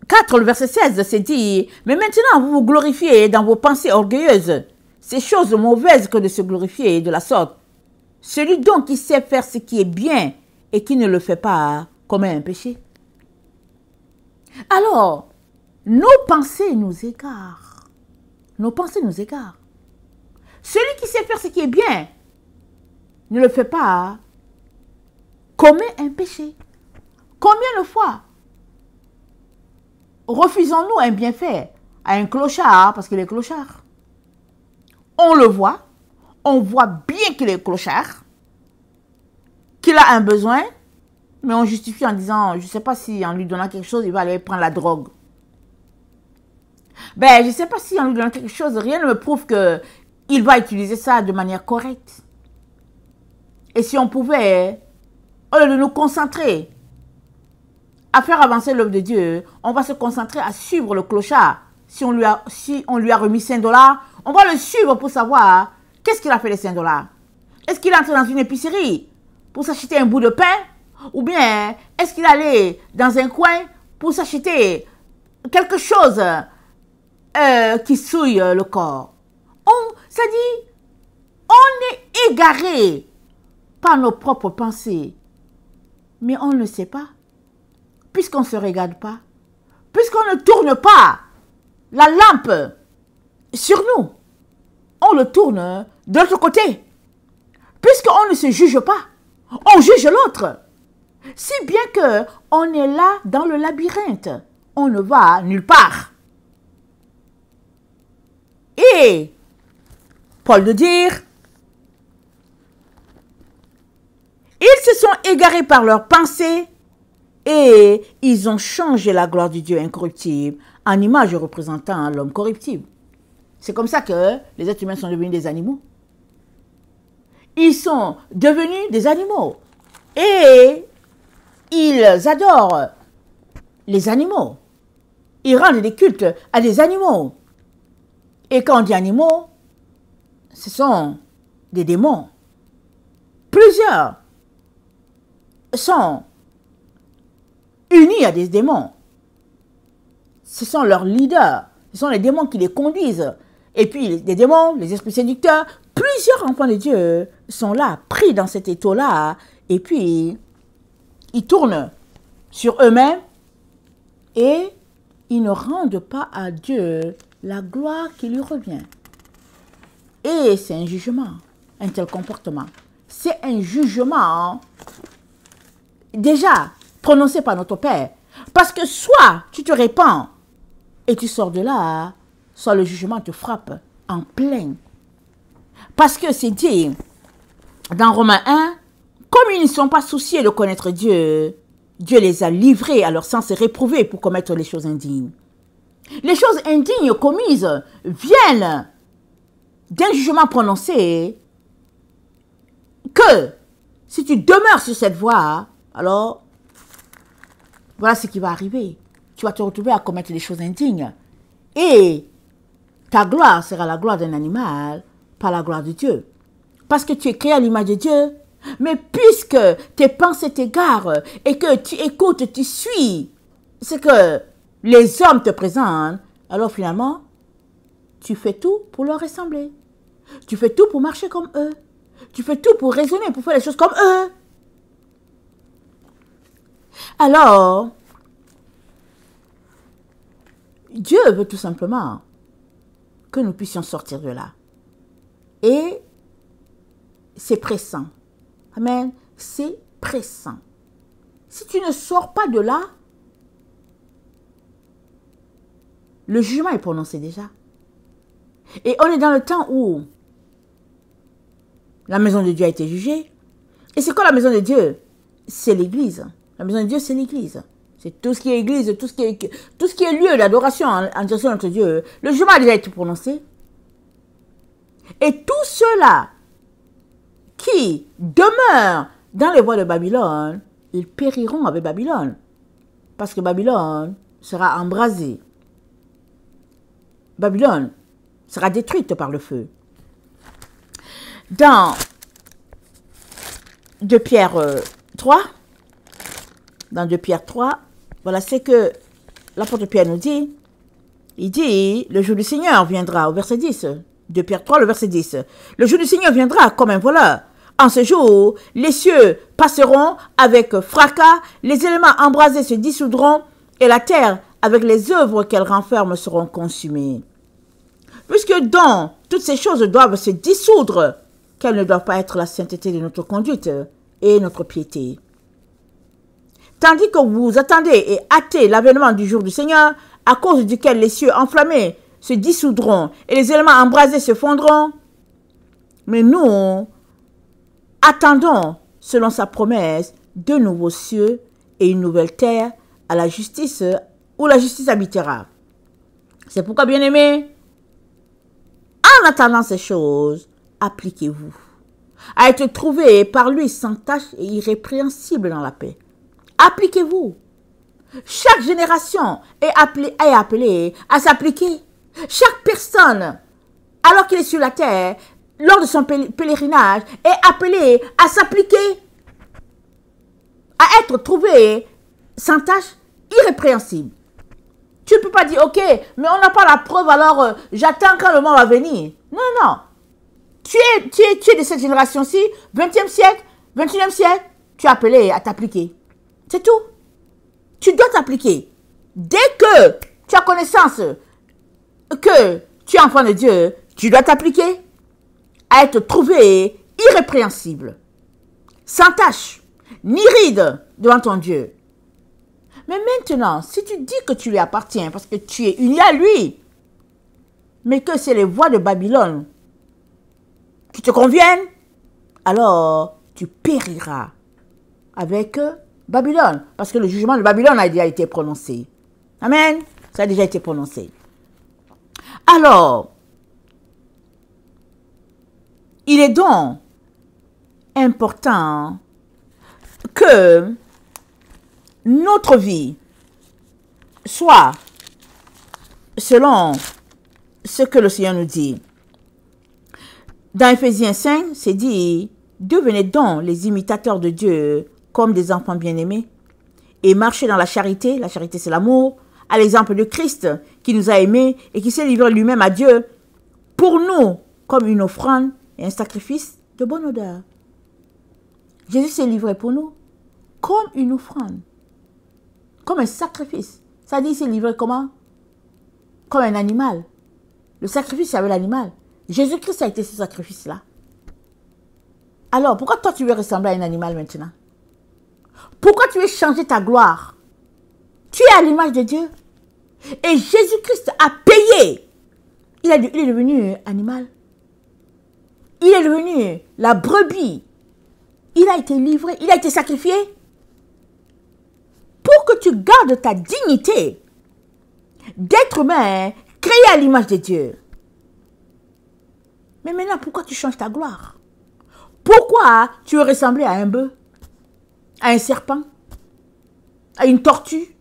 4, le verset 16, c'est dit, « Mais maintenant, vous vous glorifiez dans vos pensées orgueilleuses. C'est chose mauvaise que de se glorifier de la sorte. Celui donc qui sait faire ce qui est bien et qui ne le fait pas commet un péché. » Alors, nos pensées nous égarent. Nos pensées nous égarent. Celui qui sait faire ce qui est bien ne le fait pas commet un péché. Combien de fois refusons-nous un bienfait à un clochard parce qu'il est clochard? On le voit, on voit bien qu'il est clochard, qu'il a un besoin, mais on justifie en disant, je ne sais pas si en lui donnant quelque chose, il va aller prendre la drogue. Ben, je ne sais pas si en lui donnant quelque chose, rien ne me prouve qu'il va utiliser ça de manière correcte. Et si on pouvait, au lieu de nous concentrer à faire avancer l'œuvre de Dieu, on va se concentrer à suivre le clochard. Si on lui a remis 5 $, on va le suivre pour savoir qu'est-ce qu'il a fait les 5 $. Est-ce qu'il est entré dans une épicerie pour s'acheter un bout de pain? Ou bien est-ce qu'il est allé dans un coin pour s'acheter quelque chose qui souille le corps? Ça dit, on est égaré par nos propres pensées. Mais on ne le sait pas. Puisqu'on ne se regarde pas. Puisqu'on ne tourne pas la lampe sur nous. On le tourne de l'autre côté. Puisqu'on ne se juge pas. On juge l'autre. Si bien qu'on est là dans le labyrinthe. On ne va nulle part. Et Paul de dire, ils se sont égarés par leurs pensées et ils ont changé la gloire du Dieu incorruptible en image représentant l'homme corruptible. C'est comme ça que les êtres humains sont devenus des animaux. Ils sont devenus des animaux et ils adorent les animaux. Ils rendent des cultes à des animaux. Et quand on dit animaux, ce sont des démons. Plusieurs sont unis à des démons. Ce sont leurs leaders. Ce sont les démons qui les conduisent. Et puis les démons, les esprits séducteurs, plusieurs enfants de Dieu sont là, pris dans cet étau-là. Et puis, ils tournent sur eux-mêmes et ils ne rendent pas à Dieu la gloire qui lui revient. Et c'est un jugement, un tel comportement. C'est un jugement déjà prononcé par notre Père. Parce que soit tu te répands et tu sors de là, soit le jugement te frappe en plein. Parce que c'est dit dans Romains 1, comme ils ne sont pas souciés de connaître Dieu, Dieu les a livrés à leur sens réprouvé pour commettre les choses indignes. Les choses indignes commises viennent d'un jugement prononcé que si tu demeures sur cette voie, alors voilà ce qui va arriver. Tu vas te retrouver à commettre des choses indignes. Et ta gloire sera la gloire d'un animal, pas la gloire de Dieu. Parce que tu es créé à l'image de Dieu. Mais puisque tes pensées t'égarent et que tu écoutes, tu suis ce que les hommes te présentent, alors finalement, tu fais tout pour leur ressembler. Tu fais tout pour marcher comme eux. Tu fais tout pour raisonner, pour faire les choses comme eux. Alors, Dieu veut tout simplement que nous puissions sortir de là. Et c'est pressant. Amen. C'est pressant. Si tu ne sors pas de là, le jugement est prononcé déjà. Et on est dans le temps où la maison de Dieu a été jugée. Et c'est quoi la maison de Dieu? C'est l'église. La maison de Dieu, c'est l'église. C'est tout ce qui est église, tout ce qui est lieu d'adoration en direction de notre Dieu. Le jugement a déjà été prononcé. Et tous ceux-là qui demeurent dans les voies de Babylone, ils périront avec Babylone. Parce que Babylone sera embrasée. Babylone sera détruite par le feu. Dans 2 Pierre 3, dans 2 Pierre 3, voilà ce que l'apôtre Pierre nous dit. Il dit, le jour du Seigneur viendra, au verset 10. 2 Pierre 3, le verset 10. Le jour du Seigneur viendra comme un voleur. En ce jour, les cieux passeront avec fracas, les éléments embrasés se dissoudront, et la terre, avec les œuvres qu'elle renferme, seront consumées. Puisque donc, toutes ces choses doivent se dissoudre, qu'elles ne doivent pas être la sainteté de notre conduite et notre piété. Tandis que vous attendez et hâtez l'avènement du jour du Seigneur, à cause duquel les cieux enflammés se dissoudront et les éléments embrasés se fondront. Mais nous attendons, selon sa promesse, de nouveaux cieux et une nouvelle terre à la justice, où la justice habitera. C'est pourquoi, bien-aimés, en attendant ces choses, appliquez-vous à être trouvés par lui sans tache et irrépréhensible dans la paix. Appliquez-vous. Chaque génération est appelée à s'appliquer. Chaque personne, alors qu'il est sur la terre, lors de son pèlerinage, est appelée à s'appliquer, à être trouvé sans tâche, irrépréhensible. Tu ne peux pas dire, ok, mais on n'a pas la preuve, alors j'attends quand le moment va venir. Non, non. Tu es de cette génération-ci, 20e siècle, 21e siècle, tu es appelé à t'appliquer. C'est tout. Tu dois t'appliquer. Dès que tu as connaissance que tu es enfant de Dieu, tu dois t'appliquer à être trouvé irrépréhensible, sans tache, ni ride devant ton Dieu. Mais maintenant, si tu dis que tu lui appartiens parce que tu es uni à lui, mais que c'est les voies de Babylone qui te conviennent, alors tu périras avec Babylone, parce que le jugement de Babylone a déjà été prononcé. Amen. Ça a déjà été prononcé. Alors, il est donc important que notre vie soit selon ce que le Seigneur nous dit. Dans Éphésiens 5, c'est dit, devenez donc les imitateurs de Dieu comme des enfants bien-aimés et marchez dans la charité c'est l'amour, à l'exemple de Christ qui nous a aimés et qui s'est livré lui-même à Dieu pour nous comme une offrande et un sacrifice de bonne odeur. Jésus s'est livré pour nous comme une offrande, comme un sacrifice. Ça dit, il s'est livré comment? Comme un animal. Le sacrifice, c'est avec l'animal. Jésus-Christ a été ce sacrifice-là. Alors, pourquoi toi, tu veux ressembler à un animal maintenant? Pourquoi tu veux changer ta gloire? Tu es à l'image de Dieu. Et Jésus-Christ a payé. Il est devenu animal. Il est devenu la brebis. Il a été livré, il a été sacrifié. Pour que tu gardes ta dignité d'être humain créé à l'image de Dieu. Mais maintenant, pourquoi tu changes ta gloire? Pourquoi tu veux ressembler à un bœuf, à un serpent, à une tortue,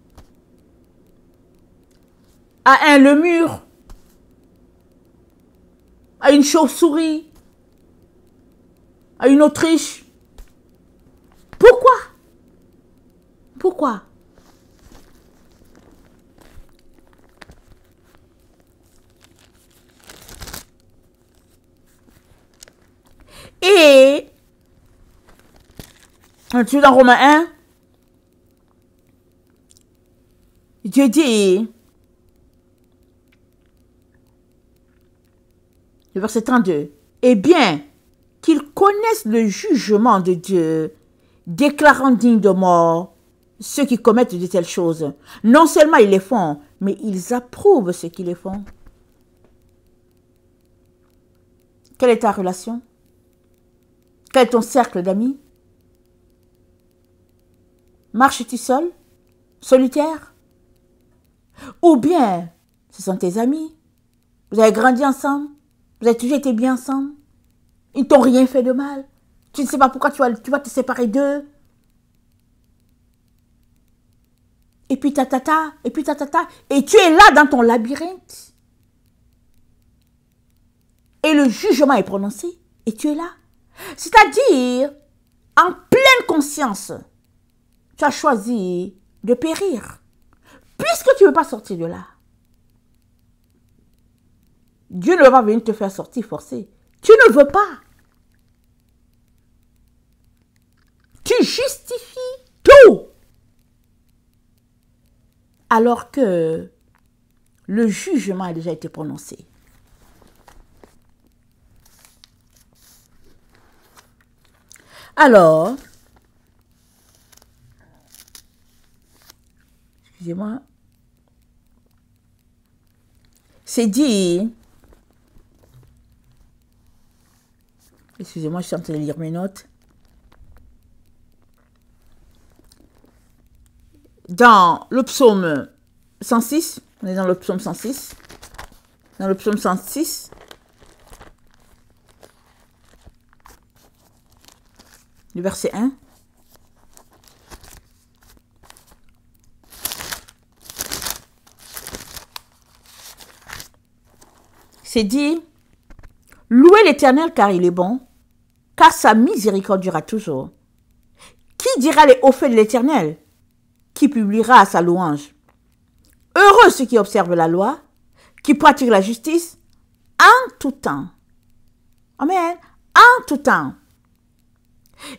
à un lemur, à une chauve-souris, à une autruche? Pourquoi? Pourquoi? Et tu es dans Romains 1, Dieu dit, le verset 32, « Eh bien, qu'ils connaissent le jugement de Dieu, déclarant dignes de mort ceux qui commettent de telles choses. Non seulement ils les font, mais ils approuvent ceux qui les font. » Quelle est ta relation? Quel est ton cercle d'amis? Marches-tu seul? Solitaire? Ou bien, ce sont tes amis? Vous avez grandi ensemble? Vous avez toujours été bien ensemble? Ils ne t'ont rien fait de mal? Tu ne sais pas pourquoi tu vas te séparer d'eux? Et puis tatata, et puis tatata. Et tu es là dans ton labyrinthe. Et le jugement est prononcé. Et tu es là. C'est-à-dire, en pleine conscience, tu as choisi de périr. Puisque tu ne veux pas sortir de là. Dieu ne va pas venir te faire sortir forcé. Tu ne veux pas. Tu justifies tout. Alors que le jugement a déjà été prononcé. Alors, excusez-moi, c'est dit, excusez-moi, je suis en train de lire mes notes. Dans le psaume 106, on est dans le psaume 106, dans le psaume 106, le verset 1. C'est dit, louez l'Éternel car il est bon, car sa miséricorde durera toujours. Qui dira les hauts faits de l'Éternel? Qui publiera sa louange? Heureux ceux qui observent la loi, qui pratiquent la justice en tout temps. Amen. En tout temps.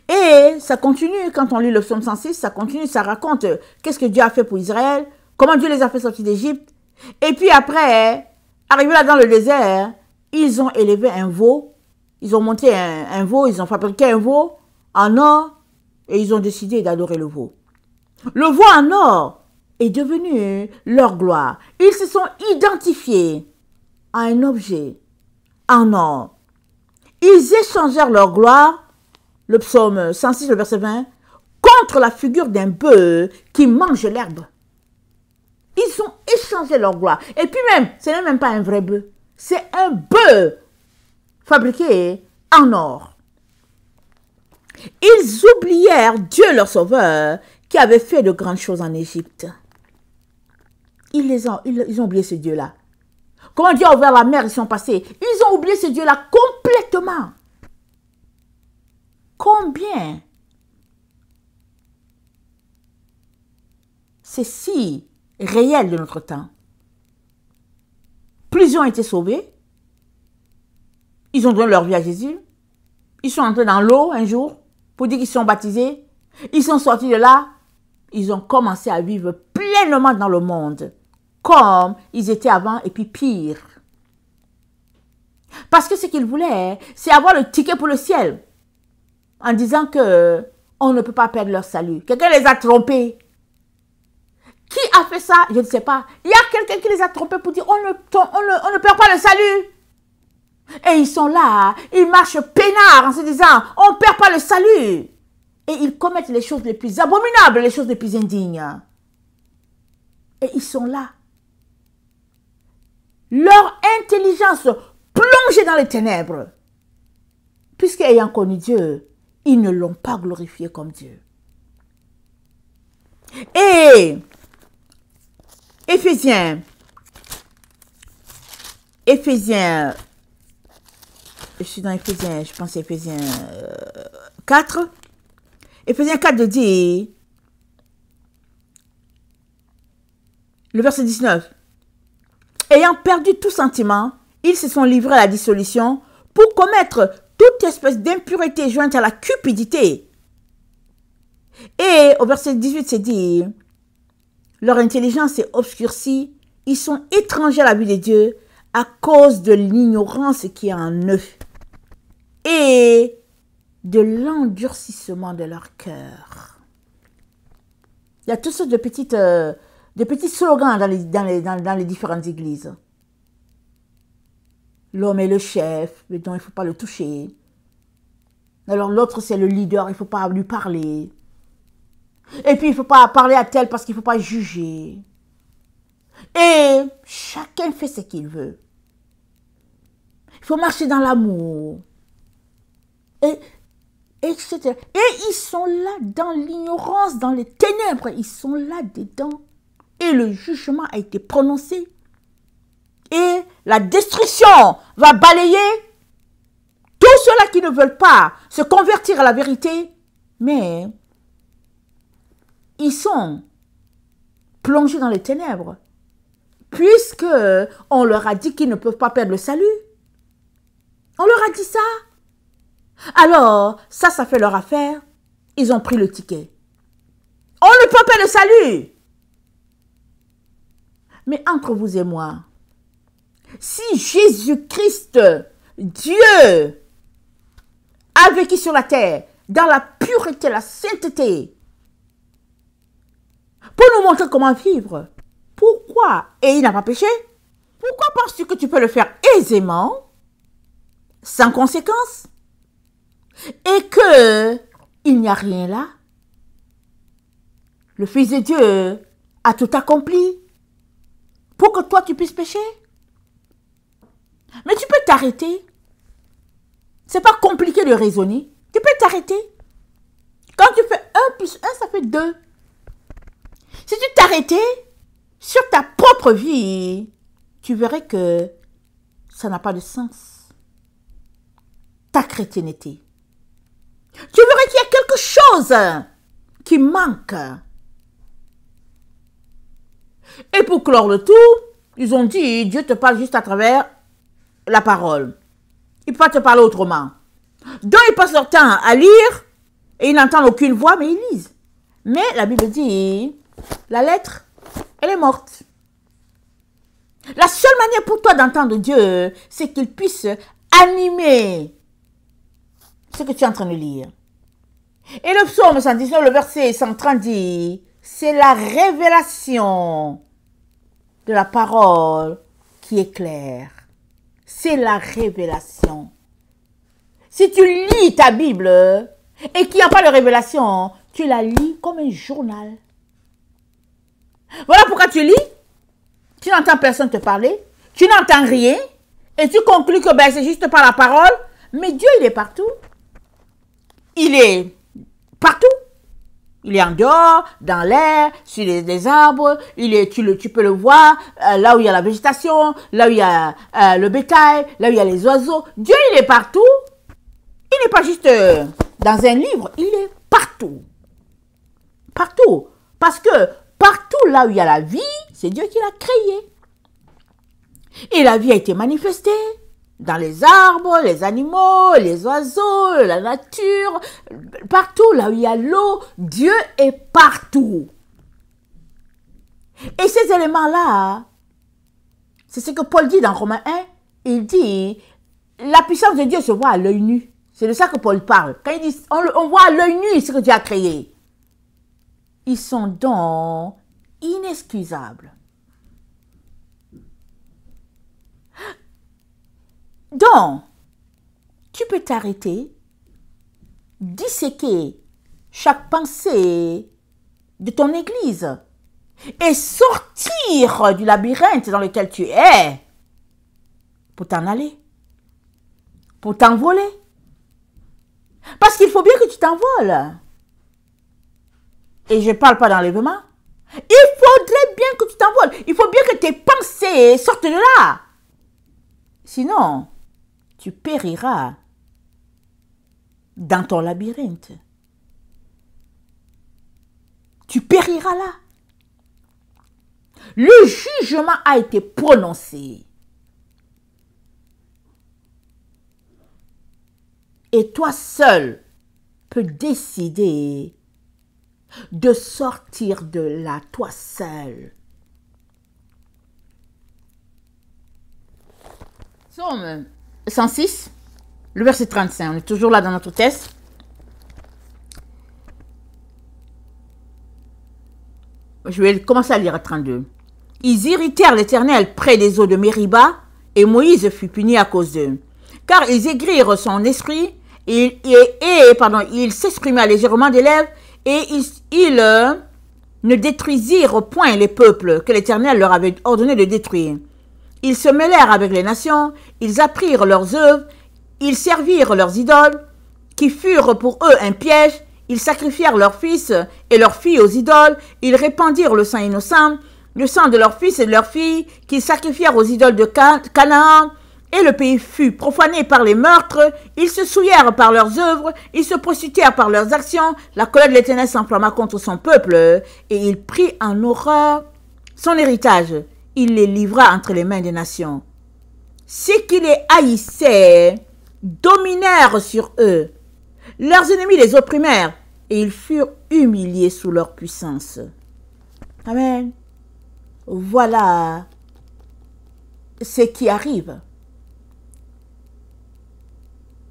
Et ça continue, quand on lit le psaume 106, ça continue, ça raconte qu'est-ce que Dieu a fait pour Israël, comment Dieu les a fait sortir d'Égypte. Et puis après, arrivés là dans le désert, ils ont élevé un veau, ils ont monté un veau, ils ont fabriqué un veau en or, et ils ont décidé d'adorer le veau. Le veau en or est devenu leur gloire. Ils se sont identifiés à un objet en or. Ils échangèrent leur gloire, le psaume 106, le verset 20, contre la figure d'un bœuf qui mange l'herbe. Ils ont échangé leur gloire. Et puis même, ce n'est même pas un vrai bœuf. C'est un bœuf fabriqué en or. Ils oublièrent Dieu leur sauveur qui avait fait de grandes choses en Égypte. Ils ont oublié ce Dieu-là. Comment Dieu a ouvert la mer, ils sont passés. Ils ont oublié ce Dieu-là complètement. Combien? C'est si réel de notre temps. Plusieurs ont été sauvés. Ils ont donné leur vie à Jésus. Ils sont entrés dans l'eau un jour pour dire qu'ils sont baptisés. Ils sont sortis de là. Ils ont commencé à vivre pleinement dans le monde, comme ils étaient avant et puis pire. Parce que ce qu'ils voulaient, c'est avoir le ticket pour le ciel. En disant que on ne peut pas perdre leur salut. Quelqu'un les a trompés. Qui a fait ça? Je ne sais pas. Il y a quelqu'un qui les a trompés pour dire on ne perd pas le salut. Et ils sont là, ils marchent peinards en se disant on ne perd pas le salut. Et ils commettent les choses les plus abominables, les choses les plus indignes. Et ils sont là. Leur intelligence plongée dans les ténèbres. Puisqu'ayant connu Dieu, ils ne l'ont pas glorifié comme Dieu. Et Éphésiens, je suis dans Éphésiens, je pense Éphésiens 4. Éphésiens 4 de dire, le verset 19, ayant perdu tout sentiment, ils se sont livrés à la dissolution pour commettre toute espèce d'impureté jointe à la cupidité. Et au verset 18, c'est dit, Leur intelligence est obscurcie. Ils sont étrangers à la vie de Dieu à cause de l'ignorance qui est en eux et de l'endurcissement de leur cœur. Il y a toutes sortes de petits slogans dans les différentes églises. L'homme est le chef, mais donc il ne faut pas le toucher. Alors l'autre, c'est le leader, il ne faut pas lui parler. Et puis, il ne faut pas parler à tel parce qu'il ne faut pas juger. Et chacun fait ce qu'il veut. Il faut marcher dans l'amour. Etc. Et ils sont là dans l'ignorance, dans les ténèbres. Ils sont là dedans. Et le jugement a été prononcé. Et la destruction va balayer tous ceux-là qui ne veulent pas se convertir à la vérité. Mais ils sont plongés dans les ténèbres. Puisque on leur a dit qu'ils ne peuvent pas perdre le salut. On leur a dit ça. Alors, ça fait leur affaire. Ils ont pris le ticket. On ne peut pas le salut. Mais entre vous et moi, si Jésus-Christ, Dieu, a vécu sur la terre, dans la pureté, la sainteté, pour nous montrer comment vivre, pourquoi? Et il n'a pas péché. Pourquoi penses-tu que tu peux le faire aisément, sans conséquence? Et que il n'y a rien là? Le Fils de Dieu a tout accompli pour que toi tu puisses pécher. Mais tu peux t'arrêter. C'est pas compliqué de raisonner. Tu peux t'arrêter. Quand tu fais 1 plus 1, ça fait 2. Si tu t'arrêtais sur ta propre vie, tu verrais que ça n'a pas de sens. Ta chrétienté. Tu verrais qu'il y a quelque chose qui manque. Et pour clore le tout, ils ont dit, Dieu te parle juste à travers la parole. Il ne peut pas te parler autrement. Donc ils passent leur temps à lire et ils n'entendent aucune voix, mais ils lisent. Mais la Bible dit, la lettre, elle est morte. La seule manière pour toi d'entendre Dieu, c'est qu'il puisse animer ce que tu es en train de lire. Et le psaume 119, le verset 130 dit, c'est la révélation de la parole qui est claire. C'est la révélation. Si tu lis ta Bible et qu'il n'y a pas de révélation, tu la lis comme un journal. Voilà pourquoi tu lis, tu n'entends personne te parler, tu n'entends rien et tu conclus que c'est juste par la parole, mais Dieu il est partout. Il est partout. Il est en dehors, dans l'air, sur les arbres, tu peux le voir, là où il y a la végétation, là où il y a le bétail, là où il y a les oiseaux. Dieu, il est partout. Il n'est pas juste dans un livre, il est partout. Partout. Parce que partout là où il y a la vie, c'est Dieu qui l'a créé. Et la vie a été manifestée dans les arbres, les animaux, les oiseaux, la nature, partout là où il y a l'eau, Dieu est partout. Et ces éléments-là, c'est ce que Paul dit dans Romains 1, il dit, la puissance de Dieu se voit à l'œil nu. C'est de ça que Paul parle. Quand il dit, on voit à l'œil nu ce que Dieu a créé. Ils sont donc inexcusables. Donc, tu peux t'arrêter, disséquer chaque pensée de ton église et sortir du labyrinthe dans lequel tu es pour t'en aller, pour t'envoler. Parce qu'il faut bien que tu t'envoles. Et je ne parle pas d'enlèvement. Il faudrait bien que tu t'envoles. Il faut bien que tes pensées sortent de là. Sinon, tu périras dans ton labyrinthe. Tu périras là. Le jugement a été prononcé. Et toi seul peux décider de sortir de là, toi seul. Psaume 106, le verset 35, on est toujours là dans notre texte. Je vais commencer à lire à 32. Ils irritèrent l'Éternel près des eaux de Mériba, et Moïse fut puni à cause d'eux. Car ils aigrirent son esprit, il s'exprima légèrement des lèvres, et ils ne détruisirent point les peuples que l'Éternel leur avait ordonné de détruire. Ils se mêlèrent avec les nations, ils apprirent leurs œuvres, ils servirent leurs idoles, qui furent pour eux un piège, ils sacrifièrent leurs fils et leurs filles aux idoles, ils répandirent le sang innocent, le sang de leurs fils et de leurs filles, qu'ils sacrifièrent aux idoles de Canaan, et le pays fut profané par les meurtres, ils se souillèrent par leurs œuvres, ils se prostituèrent par leurs actions, la colère de l'Éternel s'enflamma contre son peuple, et il prit en horreur son héritage, il les livra entre les mains des nations. Ceux qui les haïssaient dominèrent sur eux, leurs ennemis les opprimèrent, et ils furent humiliés sous leur puissance. Amen. Voilà ce qui arrive.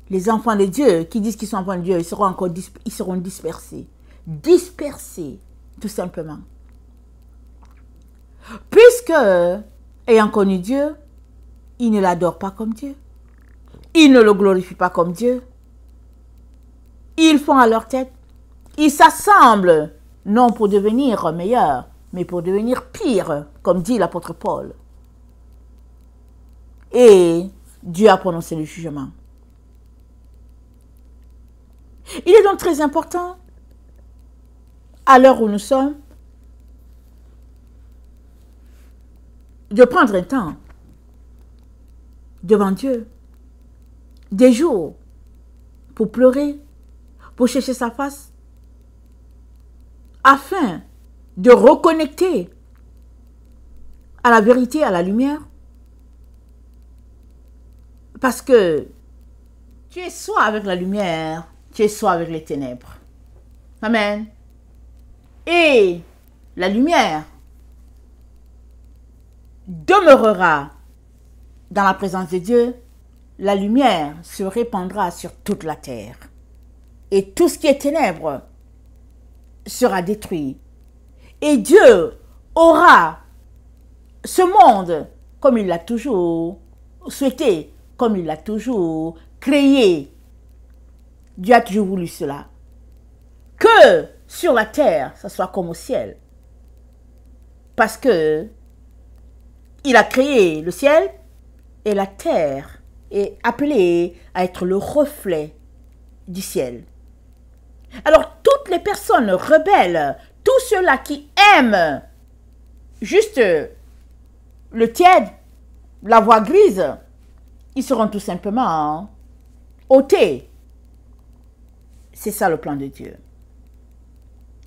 Les enfants de Dieu qui disent qu'ils sont enfants de Dieu, ils seront dispersés. Dispersés, tout simplement. Puisque, ayant connu Dieu, ils ne l'adorent pas comme Dieu. Ils ne le glorifient pas comme Dieu. Ils font à leur tête. Ils s'assemblent, non pour devenir meilleurs, mais pour devenir pires, comme dit l'apôtre Paul. Et Dieu a prononcé le jugement. Il est donc très important, à l'heure où nous sommes, de prendre un temps devant Dieu, des jours, pour pleurer, pour chercher sa face, afin de reconnecter à la vérité, à la lumière. Parce que tu es soit avec la lumière, tu es soit avec les ténèbres. Amen. Et la lumière demeurera dans la présence de Dieu. La lumière se répandra sur toute la terre. Et tout ce qui est ténèbres sera détruit. Et Dieu aura ce monde comme il l'a toujours souhaité, comme il l'a toujours créé. Dieu a toujours voulu cela. Que sur la terre, ça soit comme au ciel. Parce que il a créé le ciel et la terre est appelée à être le reflet du ciel. Alors, toutes les personnes rebelles, tous ceux-là qui aiment juste le tiède, la voie grise, ils seront tout simplement ôtés. C'est ça le plan de Dieu.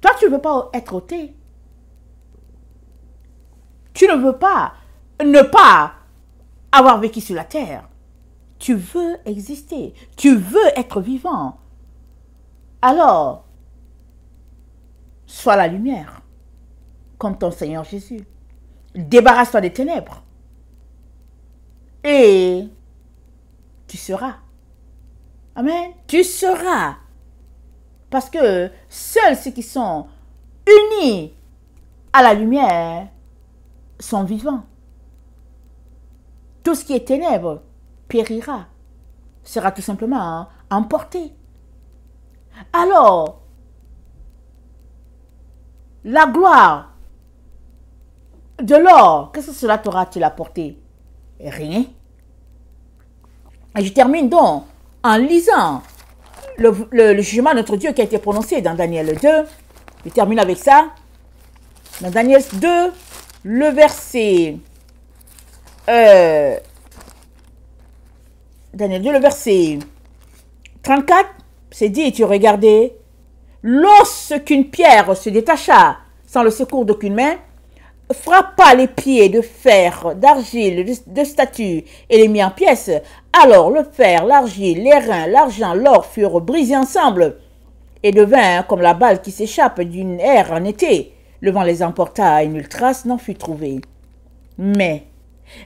Toi, tu ne veux pas être ôté. Tu ne veux pas ne pas avoir vécu sur la terre. Tu veux exister. Tu veux être vivant. Alors, sois la lumière, comme ton Seigneur Jésus. Débarrasse-toi des ténèbres. Et tu seras. Amen. Tu seras. Parce que seuls ceux qui sont unis à la lumière sont vivants. Tout ce qui est ténèbres périra, sera tout simplement emporté. Alors, la gloire de l'or, qu'est-ce que cela t'aura-t-il apporté? Rien. Et je termine donc en lisant le jugement de notre Dieu qui a été prononcé dans Daniel 2. Je termine avec ça. Dans Daniel 2, le verset... Daniel 2, le verset 34, c'est dit, tu regardais, lorsqu'une pierre se détacha sans le secours d'aucune main, frappa les pieds de fer, d'argile, de statue et les mit en pièces, alors le fer, l'argile, les reins, l'argent, l'or furent brisés ensemble et devint comme la balle qui s'échappe d'une aire en été. Le vent les emporta et nulle trace n'en fut trouvée. Mais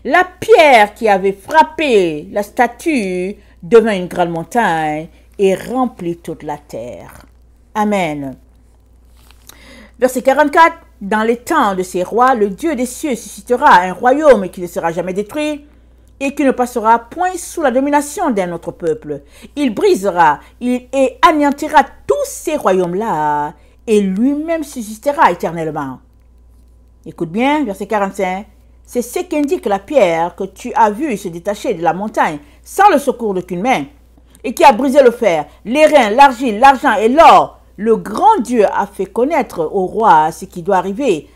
la pierre qui avait frappé la statue devint une grande montagne et remplit toute la terre. Amen. Verset 44. Dans les temps de ces rois, le Dieu des cieux suscitera un royaume qui ne sera jamais détruit et qui ne passera point sous la domination d'un autre peuple. Il brisera et anéantira tous ces royaumes-là et lui-même subsistera éternellement. Écoute bien, verset 45. C'est ce qu'indique la pierre que tu as vue se détacher de la montagne sans le secours d'aucune main et qui a brisé le fer, l'airain, l'argile, l'argent et l'or. Le grand Dieu a fait connaître au roi ce qui doit arriver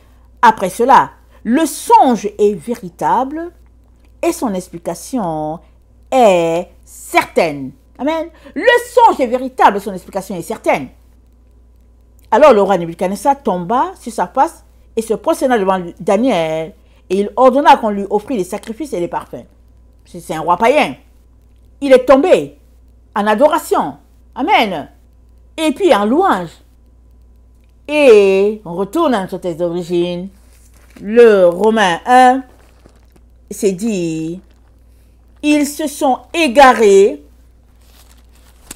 après cela. Le songe est véritable et son explication est certaine. Amen. Le songe est véritable et son explication est certaine. Alors le roi Nebuchadnezzar tomba sur sa face et se prosterna devant Daniel et il ordonna qu'on lui offrit des sacrifices et des parfums. C'est un roi païen. Il est tombé en adoration. Amen. Et puis en louange. Et on retourne à notre texte d'origine. Le Romain 1, c'est dit, ils se sont égarés.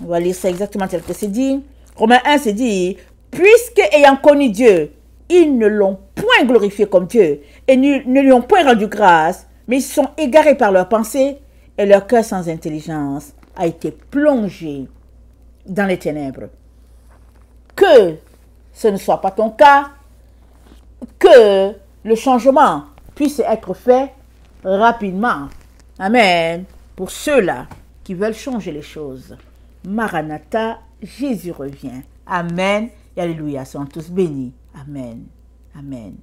On va lire ça exactement tel que c'est dit. Romain 1, c'est dit, puisque ayant connu Dieu, ils ne l'ont point glorifié comme Dieu et ne lui ont point rendu grâce, mais ils se sont égarés par leurs pensées et leur cœur sans intelligence a été plongé dans les ténèbres. Que ce ne soit pas ton cas, que le changement puisse être fait rapidement. Amen. Pour ceux-là qui veulent changer les choses. Maranatha, Jésus revient. Amen. Et alléluia, sont tous bénis. Amen. Amen.